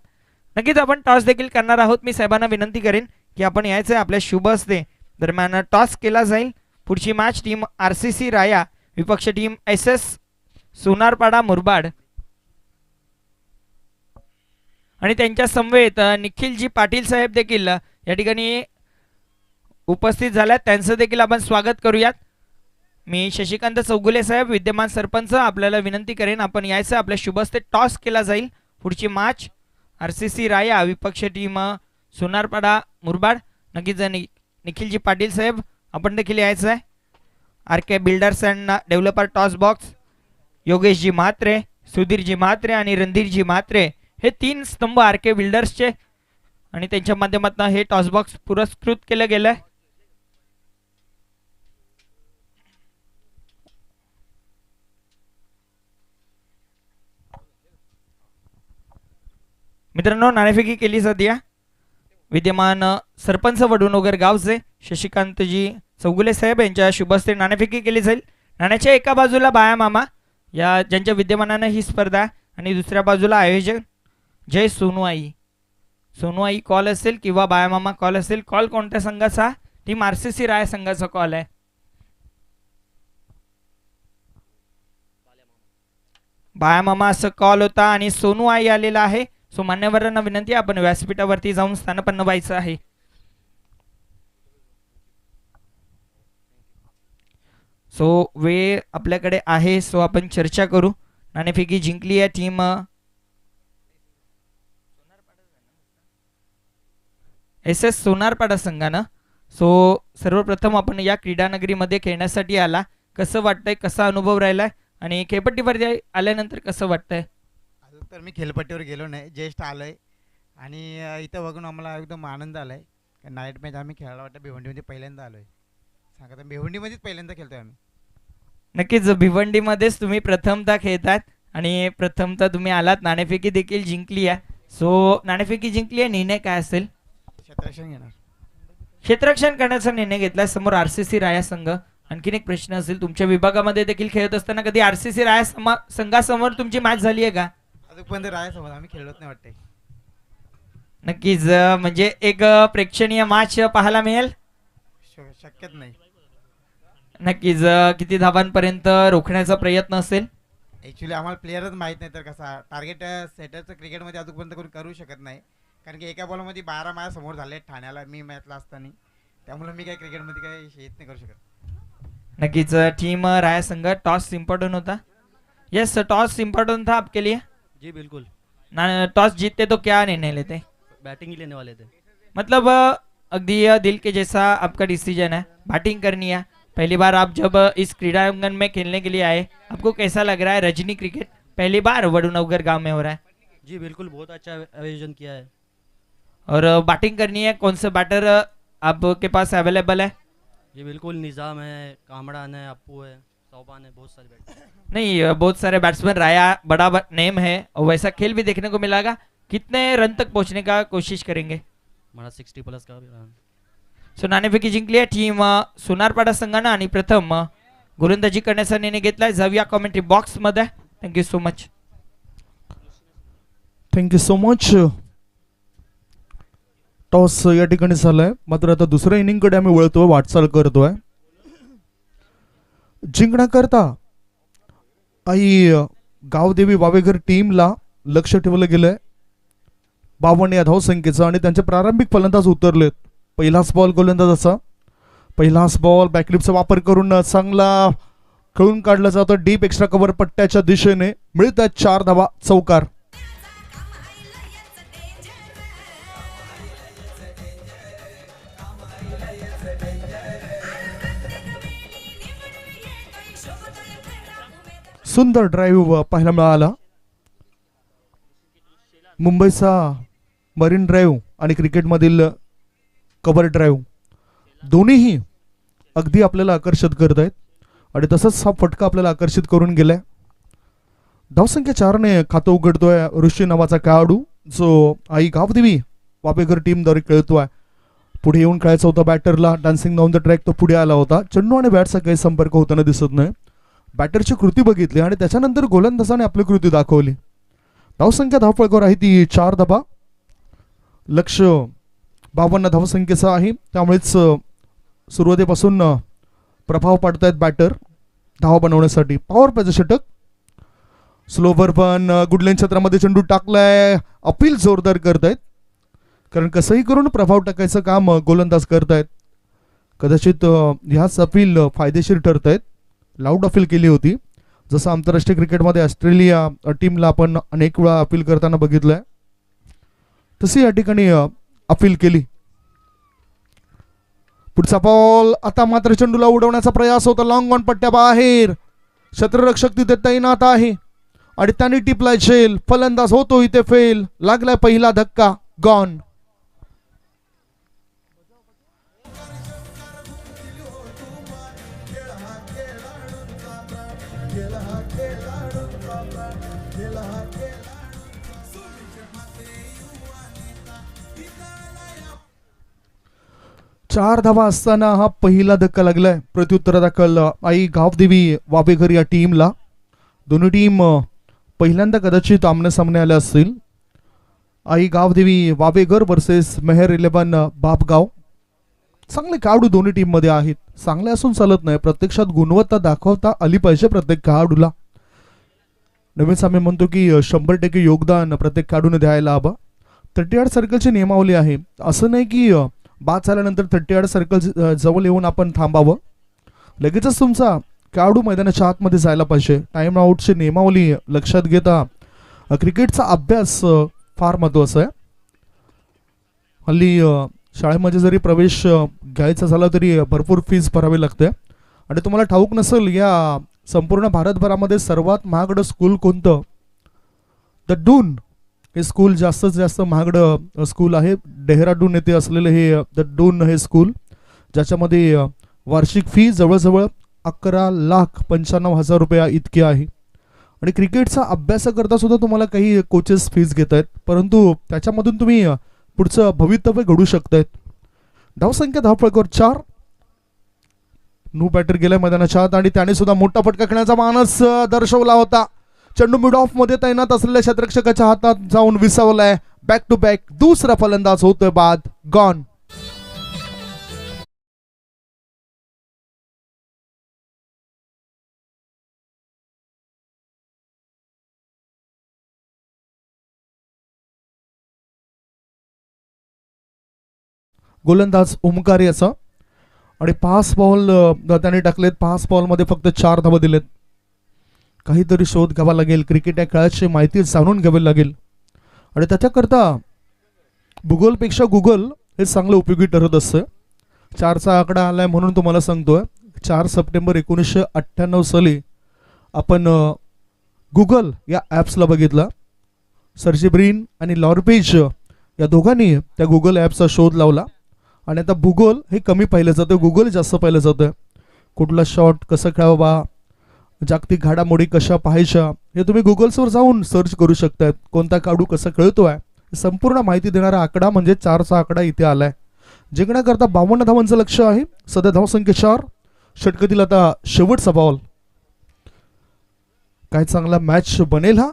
नक्कीच आपण टॉस देखील करणार आहोत. मी साहेबांना विनंती करेन की आपण यायचं आहे. आपल्या शुभ हस्ते दरम्यान टॉस केला जाईल. पुढची मॅच टीम RCC राया विपक्ष टीम SS सोनारपाडा मुरबाड आणि त्यांच्या समवेत निखिलजी पाटील साहेब देखील या ठिकाणी उपस्थित झाल्यात. त्यांचं देखील आपण स्वागत करूयात. मी शशिकांत चौगुले साहेब विद्यमान सरपंच आपल्याला विनंती करेन आपण यायचं. आपल्या शुभ हस्ते टॉस केला जाईल. पुढची मॅच RCC राया विपक्ष टीम सोनारपाडा मुरबाड. नक्कीच निखिलजी पाटील साहेब आपण देखील यायचं आहे. RK builders and developer toss box Yogeshji Mhatre, Sudhirji Mhatre आणि रणधीरजी म्हात्रे हे 3 स्तंभ RK बिल्डर्सचे आणि त्यांच्या माध्यमातून हे टॉस बॉक्स पुरस्कृत केलं गेलं आहे. मित्रांनो नाणेफेकी केली जाते. विद्यमान सरपंच वडूनवगर गावचे शशिकांतजी चौगुले साहेब यांच्या शुभ हस्ते नाणेफेकी केली जाईल. नाण्याच्या एका बाजूला बाया मामा या ज्यांच्या विद्यमानानं ही स्पर्धा आणि दुसऱ्या बाजूला आयोजक जय सोनूआई. सोनूआई कॉल असेल किंवा बाया मामा कॉल असेल. कॉल कोणत्या संघाचा? टीम RCC राय संघाचा कॉल आहे. बाया मामा असं कॉल होता आणि सोनूआई आलेला आहे. सो मान्यवरांना विनंती आपण व्यासपीठावरती जाऊन स्थानपन्न व्हायचं आहे. सो वेळ आपल्याकडे आहे. सो आपण चर्चा करू. नाणेफेकी जिंकली आहे टीम SS सोनारपाडा संघानं. सो सर्वप्रथम आपण या क्रीडानगरीमध्ये खेळण्यासाठी आला. कसं वाटतंय? कसा अनुभव राहिलाय आणि खेळपट्टीवरती आल्यानंतर कसं वाटतंय? तर मी खेळपट्टीवर गेलो नाही, ज्येष्ठ आलो आहे आणि इथं बघून आम्हाला एकदम आनंद आला आहे. नाईट मॅच आम्ही खेळायला वाटतं भिवंडीमध्ये पहिल्यांदा आलो आहे. सांगा तर भिवंडीमध्येच पहिल्यांदा खेळतो आहे आम्ही. नक्कीच भिवंडीमध्येच तुम्ही प्रथमतः खेळतात आणि प्रथमतः तुम्ही आलात. नाणेफेकी देखील जिंकली आहे. सो नाणेफेकी जिंकली आहे. निर्णय काय असेल? क्षेत्ररक्षण घेणार. क्षेत्ररक्षण करण्याचा निर्णय घेतला. समोर RCC राया संघ. आणखीन एक प्रश्न असेल, तुमच्या विभागामध्ये देखील खेळत असताना कधी RCC राया संघासमोर तुमची मॅच झाली आहे का? अजूनपर्यंत रायासमोर आम्ही खेळत नाही वाटते. नक्कीच म्हणजे एक प्रेक्षणीय मॅच पाहायला मिळेल. शक्यच नाही. नक्कीच किती धावांपर्यंत रोखण्याचा प्रयत्न असेल? ॲक्च्युली आम्हाला प्लेयरच माहीत नाही. तर कसा टार्गेट सेटरचं क्रिकेटमध्ये अजूनपर्यंत कोणी करू शकत नाही. कारण की एका बॉलमध्ये 12 माझ्या समोर झाले ठाण्याला मी मॅचला असताना. त्यामुळे मी काय क्रिकेटमध्ये काही येत नाही करू शकत. नक्कीच टीम राया संघ. टॉस इम्पोर्टेंट होता. यस टॉस इम्पोर्टेंट था आपके लिए? जी बिल्कुल. टॉस जीतते तो क्या निर्णय लेते? बैटिंग ही लेने वाले थे. मतलब अगदी दिल के जैसा आपका डिसीजन है. बैटिंग करनी है. पहली बार आप जब इस क्रीडांगन में खेलने के लिए आए, आपको कैसा लग रहा है? रजनी क्रिकेट पहली बार वडूनवगर गांव में हो रहा है. जी बिल्कुल, बहुत अच्छा आयोजन किया है. और बैटिंग करनी है. कौन सा बैटर आपके पास अवेलेबल है? जी बिल्कुल, निज़ाम है, कामड़ान है, अप्पू है, सौबान है, बहुत सारे बैटर. नहीं बहुत सारे बैट्समैन. राया बड़ा नेम है और वैसा खेल भी देखने को मिलेगा. कितने रन तक पहुंचने का कोशिश करेंगे? हमारा 60 प्लस का रन. सो नाणेफेकी जिंकली आहे टीम सोनारपाडा संघानं आणि प्रथम गोलंदाजी करण्याचा निर्णय घेतलाय. जाऊया कमेंट्री बॉक्स मध्ये. Thank you so much. Thank you so much. Toss या ठिकाणी झालाय. मात्र आता दुसऱ्या इनिंगकडे आम्ही वळतोय, वाटचाल करतोय. जिंकण्याकरता आई गावदेवी वावेघर टीमला लक्ष ठेवलं गेलंय. 52 या धावसंख्येचा आणि त्यांचे प्रारंभिक फलंदाज उतरलेत. पहिलाच बॉल गोलंदाजाचा. पहिलाच बॉल बॅकलिपचा वापर करून चांगला खेळून काढला जातो. डीप एक्स्ट्रा कव्हर पट्ट्याच्या दिशेने मिळतात 4 धावा. चौकार. सुंदर ड्राईव्ह पाहायला मिळाला. मुंबईचा मरीन ड्राईव्ह आणि क्रिकेटमधील कव्हर ड्राईव्ह दोन्हीही अगदी आपल्याला आकर्षित करत आहेत आणि तसंच हा फटका आपल्याला आकर्षित करून गेलाय. धावसंख्या 4ने खातं उघडतोय ऋषी नावाचा खेळाडू, जो आई गावदेवी वापेकर टीमद्वारे खेळतोय. पुढे येऊन खेळायचा होता बॅटरला, डान्सिंग ऑन द ट्रॅक तो पुढे आला होता. चेंडू आणि बॅटचा काही संपर्क होताना दिसत नाही. बॅटरची कृती बघितली आणि त्याच्यानंतर गोलंदाजाने आपली कृती दाखवली. धावसंख्या धावफळकावर आहे ती 4 धावा. लक्ष 52 धावसंख्येचा आहे, त्यामुळेच सुरुवातीपासून प्रभाव पाडतायत बॅटर धावा बनवण्यासाठी. पॉवर प्लेचं षटक. स्लोवर पण गुडलेन क्षेत्रामध्ये चेंडू टाकलाय. अपील जोरदार करतायत, कारण कसंही करून प्रभाव टाकायचं काम गोलंदाज करतायत. कदाचित ह्याच अपील फायदेशीर ठरत आहेत. लाऊड अपील केली होती, जसं आंतरराष्ट्रीय क्रिकेटमध्ये ऑस्ट्रेलिया टीमला आपण अनेक वेळा अपील करताना बघितलंय, तशी या ठिकाणी अपील केली. पुढचा बॉल. आता मात्र चेंडूला उडवण्याचा प्रयास होता लॉंग ऑन पट्ट्या बाहेर. क्षेत्ररक्षक तिथे तैनात आहे आणि त्यांनी टिपलाय झेल. फलंदाज होतो इथे फेल. लागलाय पहिला धक्का. गॉन. चार धावा असताना हा पहिला धक्का लागलाय. प्रत्युत्तर दाखल आई गावदेवी वाबेघर या टीमला. दोन्ही टीम पहिल्यांदा कदाचित आमने सामने आल्या असतील. आई गावदेवी वाबेघर वर्सेस मेहर 11 बापगाव. चांगले खेळाडू दोन्ही टीम मध्ये आहेत. चांगले असून चालत नाही, प्रत्यक्षात गुणवत्ता दाखवता आली पाहिजे प्रत्येक खेळाडूला. नवीन आम्ही म्हणतो की 100% योगदान प्रत्येक खेळाडूने द्यायला हवं. 38 सर्कलची नियमावली आहे. असं नाही की बाद झाल्यानंतर 38 सर्कल जवळ येऊन आपण थांबावं. लगेचच तुमचा खेळाडू मैदानाच्या आतमध्ये जायला पाहिजे. टाइम आउटची नियमावली लक्षात घेता क्रिकेटचा अभ्यास फार महत्त्वाचा आहे. हल्ली शाळेमध्ये जरी प्रवेश घ्यायचा झाला तरी भरपूर फीस भरावी लागते. आणि तुम्हाला ठाऊक नसेल, या संपूर्ण भारतभरामध्ये सर्वात महागडं स्कूल कोणतं? द डून हे स्कूल जास्तीत जास्त महागडं स्कूल आहे. डेहराडून येथे असलेलं हे द डून हे स्कूल, ज्याच्यामध्ये वार्षिक फी जवळजवळ 11,95,000 रुपया इतकी आहे. आणि क्रिकेटचा अभ्यास करता सुद्धा तुम्हाला काही कोचेस फीस घेत आहेत, परंतु त्याच्यामधून तुम्ही पुढचं भवितव्य घडू शकतायत. धावसंख्या धावफळकावर 4. न्यू बॅटर गेल्या मैदानाच्या आत आणि त्याने सुद्धा मोठा फटका खेळण्याचा मानस दर्शवला होता. चेंडू मिड ऑफ मध्ये तैनात असलेल्या क्षेत्ररक्षकाच्या हातात जाऊन विसावलाय. बॅक टू बॅक दुसरा फलंदाज होतोय बाद. गॉन. गोलंदाज ओमकार याचा. आणि 5 बॉल त्याने टाकलेत. 5 बॉलमध्ये फक्त 4 धावा दिलेत. काहीतरी शोध घ्यावा लागेल. क्रिकेट या खेळाची माहिती जाणून घ्यावी लागेल. आणि त्याच्याकरता भूगोलपेक्षा गुगल हे चांगलं उपयोगी ठरत असतं. 4चा आकडा आलाय म्हणून तुम्हाला सांगतोय. 4 सप्टेंबर 1998 साली आपण गुगल या ॲप्सला बघितला. सर्जी ब्रीन आणि लॉरपेज या दोघांनी त्या गुगल ॲपचा शोध लावला. आणि आता भूगोल हे कमी पाहिलं जातं, गुगल जास्त पाहिलं जातं. कुठला शॉट कसं खेळावा, जागतिक घडामोडी कशा पाहायच्या, हे तुम्ही गुगल्सवर जाऊन सर्च करू शकतात. कोणता खेळाडू कसं खेळतोय संपूर्ण माहिती देणारा आकडा म्हणजे 4चा आकडा इथे आलाय. जिंकण्याकरता 52 धावांचं लक्ष आहे. सध्या धावसंख्या 4. षटकातील आता शेवटचा बॉल. काय चांगला मॅच बनेल हा.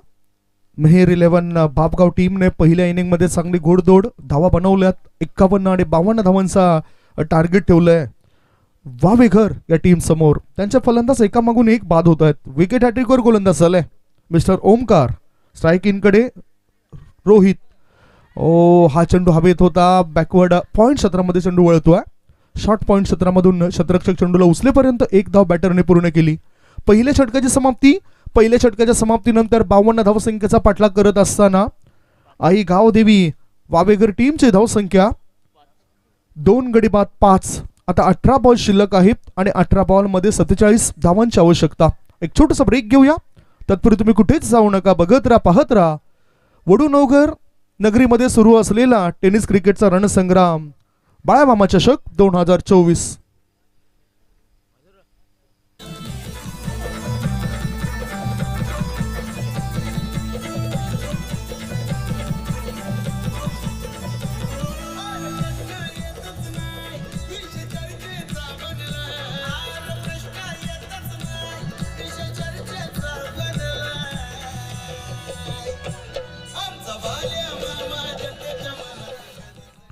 मेहर 11 बापगाव टीमने पहिल्या इनिंगमध्ये चांगली घोडदौड धावा बनवल्यात. 51 आणि 52 धावांचा टार्गेट ठेवलंय वावेघर या टीम समोर. त्यांच्या फलंदाज एकामागून एक बाद होत आहेत. विकेट हॅट्रिकवर गोलंदाज झालाय मिस्टर ओमकार. स्ट्राईक इनकडे रोहित. हा चेंडू हवेत होता. बॅकवर्ड पॉइंट क्षेत्रामध्ये चेंडू वळतोय. शॉर्ट पॉइंट क्षेत्रामधून क्षेत्ररक्षक चेंडूला उचलेपर्यंत 1 धाव बॅटरने पूर्ण केली. पहिल्या षटकाची समाप्ती. पहिल्या षटकाच्या समाप्तीनंतर 52 धावसंख्येचा पाठलाग करत असताना आई गावदेवी वावेघर टीमची धावसंख्या 2 गडी बाद 5. आता 18 बॉल शिल्लक आहेत आणि 18 बॉलमध्ये 47 धावांची आवश्यकता. एक छोटासा ब्रेक घेऊया. तत्पूर्वी तुम्ही कुठेच जाऊ नका, बघत राहा, पाहत राहा. वडूनवघर नगरीमध्ये सुरू असलेला टेनिस क्रिकेटचा रणसंग्राम बाळामामा चषक 2024.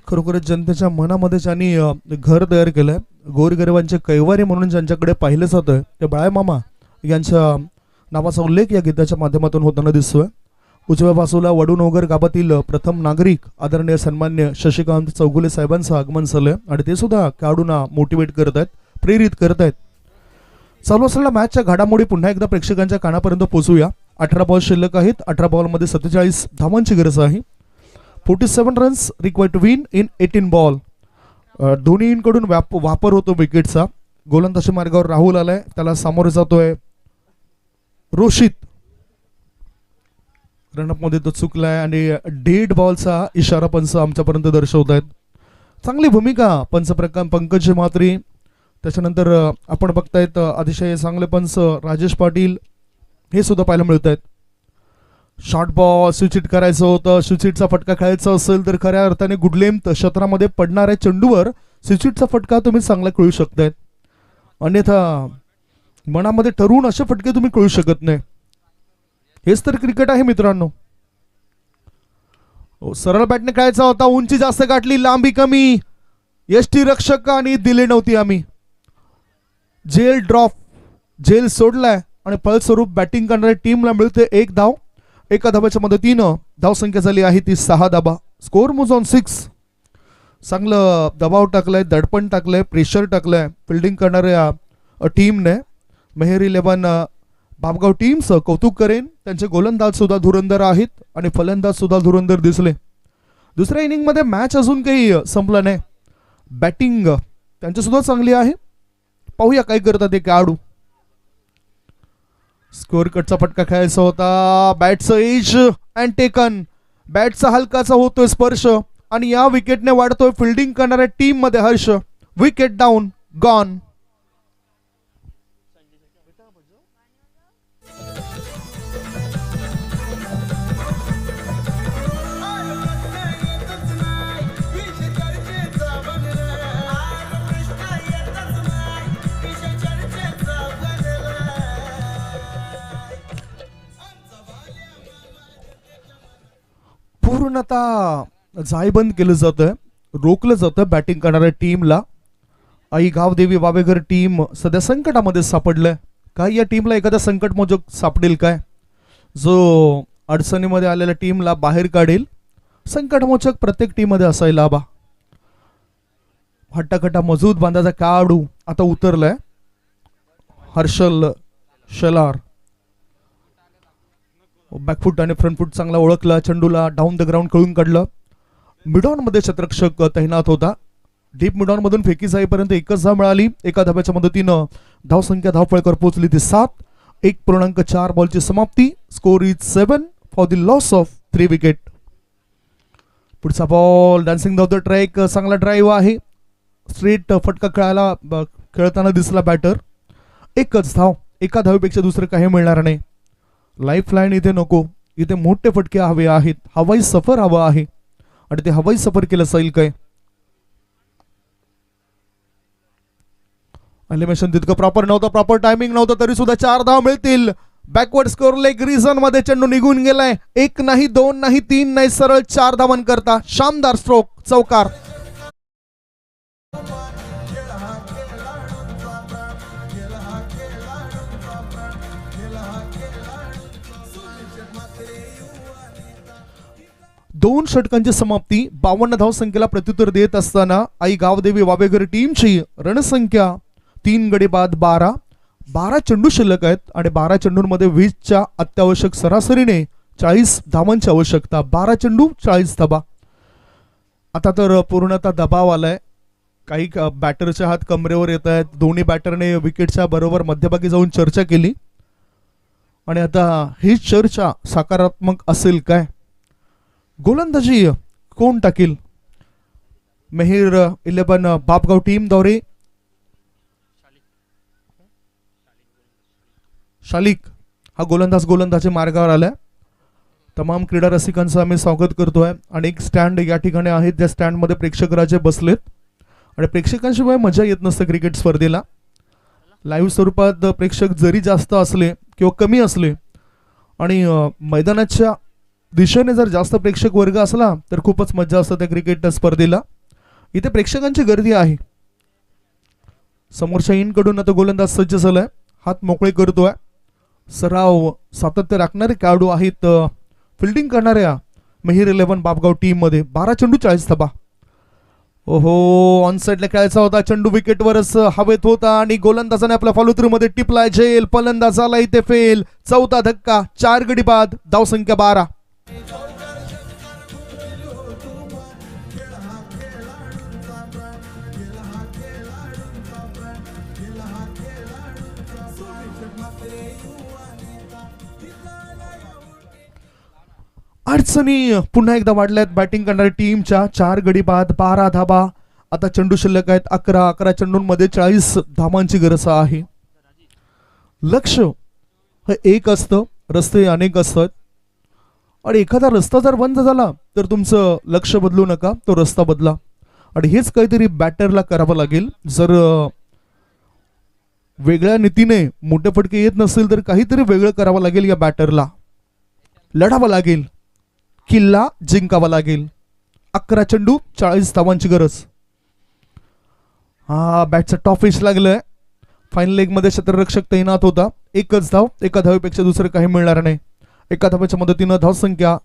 खरोखरच जनतेच्या मनामध्ये ज्यांनी घर तयार केलंय, गोरगरिबांचे कैवारी म्हणून ज्यांच्याकडे पाहिलं जातंय, ते बाळामामा यांच्या नावाचा उल्लेख या गीताच्या माध्यमातून होताना दिसतोय. उजव्या बाजूला वडूनवघर गावातील प्रथम नागरिक आदरणीय सन्मान्य शशिकांत चौगुले साहेबांचं आगमन झालंय आणि ते सुद्धा खेळाडूंना मोटिवेट करत आहेत, प्रेरित करत आहेत. चालू असलेल्या मॅचच्या घडामोडी पुन्हा एकदा प्रेक्षकांच्या कानापर्यंत पोहोचूया. 18 बॉल शिल्लक आहेत. 18 बॉलमध्ये 47 धावांची गरज आहे. 47 runs required to win in 18 ball. दोन्हीकडून वापर होतो विकेटचा. गोलंदाजी मार्गावर राहुल आलाय, त्याला सामोरे जातोय रोशित. रनअप मध्ये तो चुकलाय आणि डेड बॉलचा इशारा पंच आमच्यापर्यंत दर्शवत आहेत. चांगली भूमिका पंच पंकज म्हात्रे. त्याच्यानंतर आपण बघतायत अतिशय चांगले पंच राजेश पाटील, हे सुद्धा पाहायला मिळत आहेत. शॉर्ट बॉल स्विचिट करायचं होतं, स्विचिटचा फटका खेळायचा असेल तर खऱ्या अर्थाने गुडलेंथ क्षेत्रामध्ये पडणाऱ्या चेंडूवर स्विचिटचा फटका तुम्ही चांगला खेळू शकतायत. अन्यथा मनामध्ये ठरवून असे फटके तुम्ही खेळू शकत नाही. हेच तर क्रिकेट आहे मित्रांनो. सरळ बॅटने खेळायचा होता, उंची जास्त गाठली, लांबी कमी, यष्टी रक्षकांनी दिली नव्हती. आम्ही जेल सोडलाय आणि फलस्वरूप बॅटिंग करणाऱ्या टीमला मिळते 1 धाव. एका धाब्याच्या मदतीनं धावसंख्या झाली आहे ती 6 धाबा. Score moves on 6. चांगलं दबाव टाकलाय, दडपण टाकलंय, प्रेशर टाकलंय फिल्डिंग करणाऱ्या टीमने. मेहर 11 बापगाव टीमचं कौतुक करेन. त्यांचे गोलंदाज सुद्धा धुरंधर आहेत आणि फलंदाज सुद्धा धुरंधर दिसले. दुसऱ्या इनिंग मध्ये मॅच अजून काही संपला नाही. बॅटिंग त्यांची सुद्धा चांगली आहे. पाहूया काय करतात ते खेळाडू. स्कोअर कटचा फटका खेळायचा होता. बॅटचं एज अँड टेकन. बॅटचा हलकाचा होतोय स्पर्श आणि या विकेटने वाढतोय फिल्डिंग करणाऱ्या टीम मध्ये हर्ष. Wicket down, gone. पूर्णतः जायबंद केलं जातं, रोखलं जातं बॅटिंग करणाऱ्या टीमला. आई गावदेवी वावेघर टीम सध्या संकटामध्ये सापडलंय. काय या टीमला एखादा संकटमोचक सापडेल काय, जो अडचणीमध्ये आलेल्या टीमला बाहेर काढेल. संकटमोचक प्रत्येक टीम मध्ये असायला हवा. हट्टाकट्टा मजबूत बांधाचा खेळाडू आता उतरलाय हर्षल शेलार. बॅकफूट आणि फ्रंटफूट चांगला ओळखला. चेंडूला डाऊन द ग्राउंड खेळून काढलं. मिडॉन मध्ये क्षेत्ररक्षक तैनात होता. डीप मिडॉन मधून फेकी जाईपर्यंत एकच धाव मिळाली. एका धाब्याच्या मदतीनं धावसंख्या धावफळकर पोहोचली ती 7. 1.4 बॉलची समाप्ती. Score is 7 for the loss of 3 wicket. पुढचा ball dancing down the track. चांगला ड्राईव्ह आहे. स्ट्रेट फटका खेळताना दिसला बॅटर. एकच धाव. एका धावेपेक्षा दुसरं काही मिळणार नाही. लाईफ लाईन इथे नको, इथे मोठे फटके हवे आहेत. हवाई सफर हवा आहे आणि ते हवाई सफर केलं जाईल काय. एलिमिनेशन तितकं प्रॉपर नव्हतं, प्रॉपर टायमिंग नव्हतं, तरी सुद्धा 4 धाव मिळतील. बॅकवर्ड स्कोर लेग रिझन मध्ये चेंडू निघून गेलाय. 1 नाही, 2 नाही, 3 नाही, सरळ 4 धावां करता शानदार स्ट्रोक, चौकार. दोन षटकांची समाप्ती. 52 धावसंख्येला प्रत्युत्तर देत असताना आई गावदेवी वावेघर टीमची रणसंख्या 3 गडी बाद 12. 12 चेंडू शिल्लक आहेत आणि 12 चेंडूंमध्ये 20च्या अत्यावश्यक सरासरीने 40 धावांची आवश्यकता. 12 चेंडू 40 धावा. आता तर पूर्णतः दबाव आलाय. काही बॅटरच्या हात कमरेवर येत आहेत. दोन्ही बॅटरने विकेटच्या बरोबर मध्यभागी जाऊन चर्चा केली. आणि आता ही चर्चा सकारात्मक असेल काय? गोलंदाजी कोण टाकील? मेहर 11 बापगाव टीम दौरे शालिक हा गोलंदाजी मार्गावर आलाय. तमाम क्रीडा रसिकांचं आम्ही स्वागत करतोय. अनेक स्टँड या ठिकाणी आहेत, ज्या स्टँडमध्ये प्रेक्षक राजे बसलेत आणि प्रेक्षकांशिवाय मजा येत नसतं क्रिकेट स्पर्धेला. लाईव्ह स्वरूपात प्रेक्षक जरी जास्त असले किंवा कमी असले आणि मैदानाच्या दिशेने जर जास्त प्रेक्षक वर्ग असला तर खूपच मजा असते त्या क्रिकेट स्पर्धेला. इथे प्रेक्षकांची गर्दी आहे. समोरच्या इनकडून आता गोलंदाज सज्ज झालाय, हात मोकळे करतोय. सराव सातत्य राखणारे खेळाडू आहेत फिल्डिंग करणाऱ्या मेहर 11 बापगाव टीम मध्ये. 12 चेंडू 40 धाबा. ओहो, ऑन साइडला खेळायचा होता चेंडू, विकेटवरच हवेत होता आणि गोलंदाजाने आपल्या फॉलो थ्रू मध्ये टिपलाय झेल. फलंदाजाला इथे फेल. चौथा धक्का, 4 गडी बाद, धावसंख्या 12. अडचणी पुन्हा एकदा वाढल्यात बॅटिंग करणाऱ्या टीमच्या. 4 गडी बाद, 12 धाबा. आता चेंडू शिल्लक आहेत 11 चेंडूंमध्ये 40 धावांची गरज आहे. लक्ष हे एक असतं, रस्ते अनेक असतात आणि एखादा रस्ता जर बंद झाला तर तुमचं लक्ष बदलू नका, तो रस्ता बदला. आणि हेच काहीतरी बॅटरला करावं लागेल. जर वेगळ्या नीतीने मोठे फटके येत नसेल तर काहीतरी वेगळं करावं लागेल. या बॅटरला लढावं लागेल, किल्ला जिंकावा लागेल. 11 चेंडू 40 धावांची गरज. हा बॅटचा टॉप एज लागलाय. फायनल लेग मध्ये क्षेत्ररक्षक तैनात होता. एकच धाव, एका धावेपेक्षा दुसरं काही मिळणार नाही. एका धावेच्या मदतीनं धावसंख्या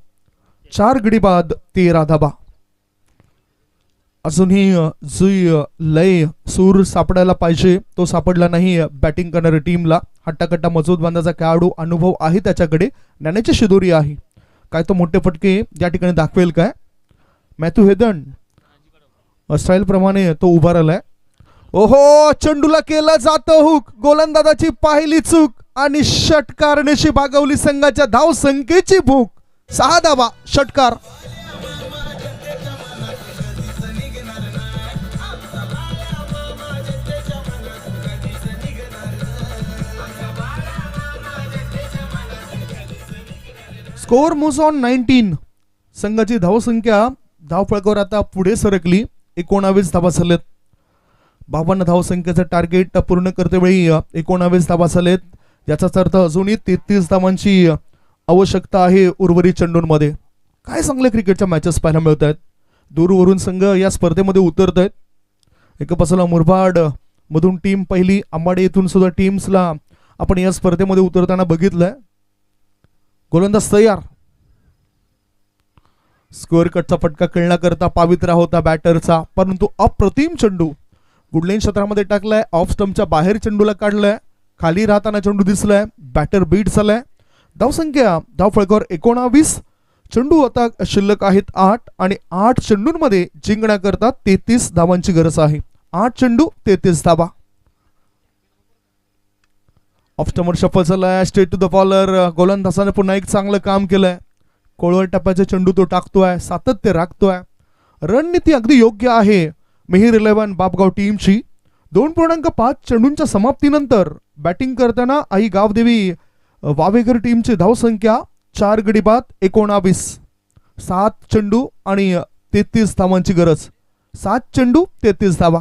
4 गडी बाद, 13 धाबा. अजूनही जुई लय सूर सापडायला पाहिजे, तो सापडला नाही बॅटिंग करणाऱ्या टीमला. हट्टाकट्टा मजबूत बांधाचा खेळाडू, अनुभव आहे त्याच्याकडे, ज्ञानाची शिदोरी आहे. काय तो मोठे फटके या ठिकाणी दाखवेल काय? मॅथ्यू हेदन स्टाईल प्रमाणे तो उभा राहिलाय. ओहो, चेंडूला केला जातं हुक. गोलंदाजाची पाहिली चूक आणि षटकारनेशी भागवली संघाच्या धाव संख्येची भूक. 6 धावा, षटकार. Score moves on 19. संघाची धावसंख्या धावफळकावर आता पुढे सरकली. 19 धावा झालेत. 52 धावसंख्येचं टार्गेट पूर्ण करतेवेळी 19 धावा झालेत. याचाच अर्थ अजूनही 33 धावांची आवश्यकता आहे उर्वरित चेंडूंमध्ये. काय चांगल्या क्रिकेटच्या मॅचेस पाहायला मिळत आहेत. दूरवरून संघ या स्पर्धेमध्ये उतरत आहेत. एका बाजूला मुरबाड मधून टीम पहिली, आंबाडे येथून सुद्धा टीम्सला आपण या स्पर्धेमध्ये उतरताना बघितलंय. गोलंदाज तयार. स्कोअर कटचा फटका खेळण्याकरता पावित्रा होता बॅटरचा, परंतु अप्रतिम चेंडू गुडलेन क्षेत्रामध्ये टाकलाय. ऑफ स्टंपच्या बाहेर चेंडूला काढलाय. खाली राहताना चेंडू दिसलाय. बॅटर बीट झालाय. धावसंख्या धावफळकावर 19. चेंडू आता शिल्लक आहेत 8 आणि 8 चेंडूंमध्ये जिंकण्याकरता 33 धावांची गरज आहे. 8 चेंडू 33 धावा. ऑफ स्टंपर शफल झालाय. Straight to the bowler. गोलंदाजाने पुन्हा एक चांगलं काम केलंय. कोळवट टप्प्याचे चेंडू तो टाकतोय, सातत्य राखतोय. रणनीती अगदी योग्य आहे मेहर 11 बापगाव टीमची. 2.5 चेंडूंच्या समाप्तीनंतर बॅटिंग करताना आई गावदेवी वावेकर टीमची धावसंख्या 4 गडी बाद 19. 7 चेंडू आणि 33 धावांची गरज. 7 चेंडू 33 धावा.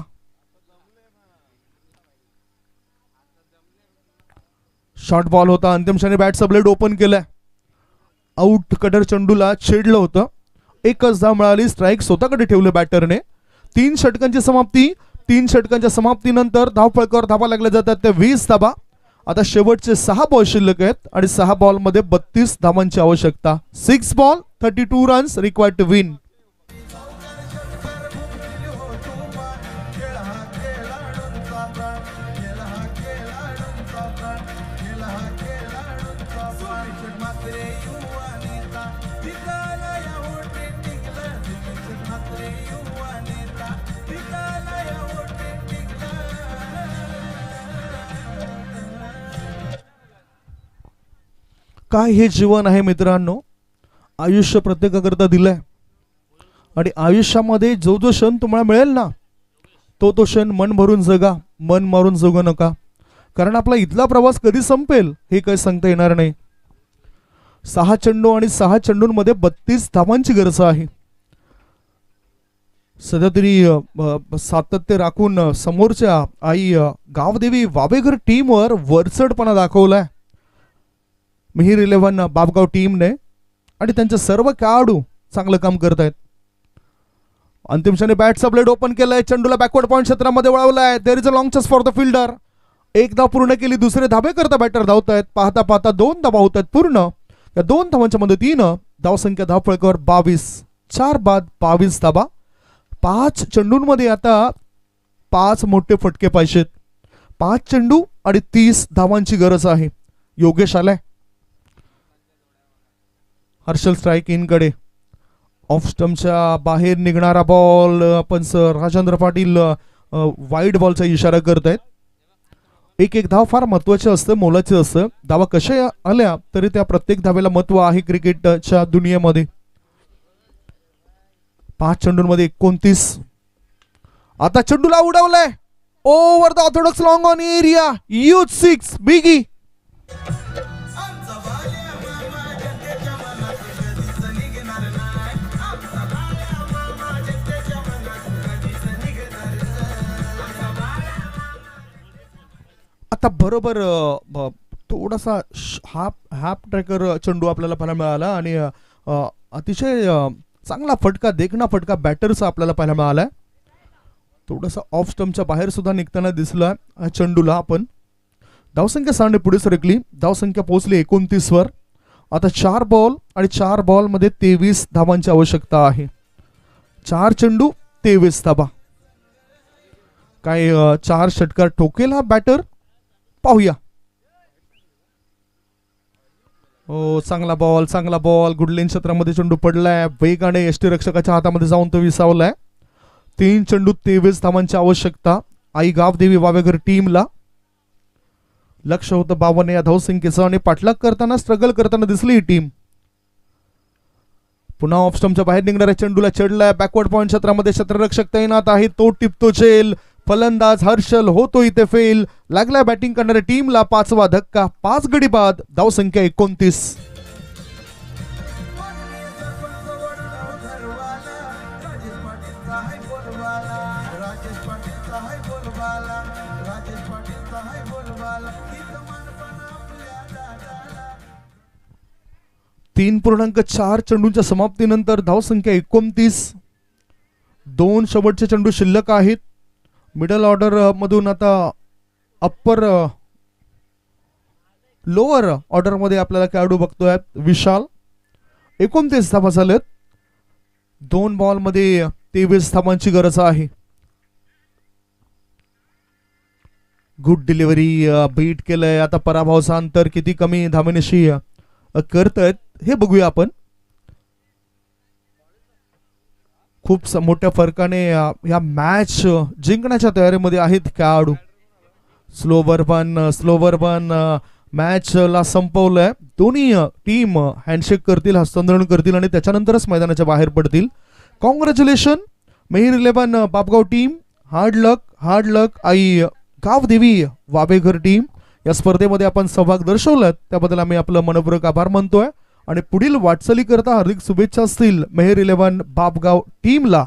शॉर्ट बॉल होता. अंतिम क्षणी बॅटचा ब्लेड ओपन केलाय. आउट कटर चेंडूला छेडलं होतं. एकच धाव मिळाली. स्ट्राईक स्वतःकडे ठेवलं बॅटरने. 3 षटकांची समाप्ती. 3 षटकांच्या समाप्तीनंतर धावफळकावर धावा लागल्या जातात त्या 20 धावा. आता शेवटचे 6 बॉल शिल्लक आहेत आणि 6 बॉलमध्ये 32 धावांची आवश्यकता. 6 ball 32 runs required to win. काय हे जीवन आहे मित्रांनो. आयुष्य प्रत्येकाकरता दिलंय आणि आयुष्यामध्ये जो जो क्षण तुम्हाला मिळेल ना तो क्षण मन भरून जगा, मन मारून जगू नका. कारण आपला इथला प्रवास कधी संपेल हे काही सांगता येणार नाही. 6 चेंडू आणि 6 चेंडूंमध्ये 32 धावांची गरज आहे. सध्या तरी सातत्य राखून समोरच्या आई गावदेवी वावेघर टीमवर वरचढपणा दाखवलाय मिहीर 11 बापगाव टीमने आणि त्यांचे सर्व खेळाडू चांगलं काम करत आहेत. अंतिम क्षणी बॅटचा ब्लेड ओपन केलाय, चेंडूला बॅकवर्ड पॉइंट क्षेत्रामध्ये वळवलाय. There is a long chase for the fielder. एक धाव पूर्ण केली, दुसरे धाबे करता बॅटर धावत आहेत. पाहता पाहता 2 धावा होत आहेत पूर्ण. या 2 धावांच्या मदतीनं धावसंख्या धावफळकावर 22. 4 बाद 22 धावा. 5 चेंडूंमध्ये आता 5 मोठे फटके पाहिजेत. 5 चेंडू आणि 30 धावांची गरज आहे. योगेश आलाय. हर्षल स्ट्राईक इन कडे. ऑफ स्टंपच्या बाहेर निघणारा बॉल. पण राजेंद्र पाटील वाईड बॉलचा इशारा करत आहेत. एक धाव फार महत्वाचे असतं, मोलाचे असतं. धावा कशा आल्या तरी त्या प्रत्येक धावेला महत्व आहे क्रिकेटच्या दुनियेमध्ये. 5 चेंडूंमध्ये 29. आता चेंडूला उडवलाय over the orthodox long on area. Youth 6 biggie. आता बरोबर थोडासा हाफ ट्रॅकर चेंडू आपल्याला पाहायला मिळाला आणि अतिशय चांगला फटका, देखणा फटका बॅटरचा आपल्याला पाहायला मिळालाय. थोडासा ऑफ स्टंपच्या बाहेर सुद्धा निघताना दिसला चेंडूला. आपण धावसंख्या 6 पुढे सरकली. धावसंख्या पोहोचली 29 वर. आता 4 बॉल आणि 4 बॉल मध्ये 23 धावांची आवश्यकता आहे. 4 चेंडू 23 धावा. काय 4 षटकार ठोकेल हा बॅटर, पाहूया. हो, चांगला बॉल, चांगला बॉल. गुडलेन क्षेत्रामध्ये चेंडू पडलाय. वेगाने यष्टीरक्षकाच्या हातामध्ये जाऊन तो विसावलाय. 3 चेंडू 23 धावांची आवश्यकता आई गावदेवी वावेघर टीमला. लक्ष होतं 52 या धावसंख्येचं आणि पाठलाग करताना स्ट्रगल करताना दिसली ही टीम. पुन्हा ऑफ स्टंपच्या बाहेर निघणाऱ्या चेंडूला चढलाय. बॅकवर्ड पॉइंट क्षेत्रामध्ये क्षेत्ररक्षक तैनात आहे. तो टिपतो चेल. फलंदाज हर्षल होतो इथे फेल. लागला बॅटिंग करणाऱ्या टीमला 5वा धक्का. 5 गडी बाद. धावसंख्या 29. तीन 3.4 चेंडूंच्या समाप्तीनंतर धावसंख्या 29. 2 शेवटचे चेंडू शिल्लक आहेत. मिडल ऑर्डर मधून आता अप्पर लोअर ऑर्डर मध्ये आपल्याला खेळाडू बघतोय. विशाल. 29 धावा झालेत. 2 बॉल मध्ये 23 धावांची गरज आहे. Good delivery. बीट केलंय. आता पराभवाचं अंतर किती कमी धावेनिशी करतायत हे बघूया आपण. खूप मोठ्या फरकाने या मॅच जिंकण्याच्या तयारीमध्ये आहेत खेळाडू. स्लोवर बन मॅचला संपवलंय. दोन्ही टीम हँडशेक करतील, हस्तांतरण करतील आणि त्याच्यानंतरच मैदानाच्या बाहेर पडतील. Congratulation Mihir 11 Bapgaon team. Hard luck Aai Gavdevi Vaveghar team. या स्पर्धेमध्ये आपण सहभाग दर्शवलात त्याबद्दल आम्ही आपलं मनपूर्वक आभार मानतोय आणि पुढील वाटचाली करता हार्दिक शुभेच्छा असतील मिहीर 11 बापगाव टीमला.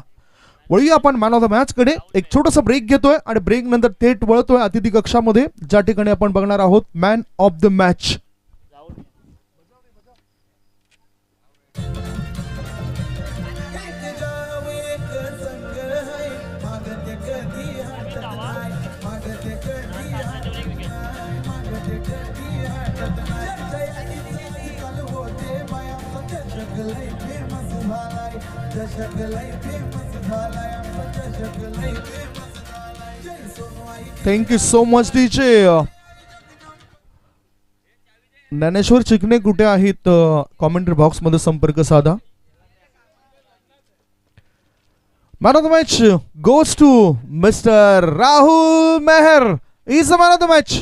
वळूया आपण मॅन ऑफ द मॅच कडे. एक छोटासा ब्रेक घेतोय आणि ब्रेक नंतर थेट वळतोय अतिथी कक्षामध्ये ज्या ठिकाणी आपण बघणार आहोत man of the match. Thank you so much DJ. Dnyaneshwar Chikane कुठे आहेत कॉमेंट्री बॉक्स मध्ये संपर्क साधा. Man of the match goes to mister Rahul Mehar. Is the man of the match.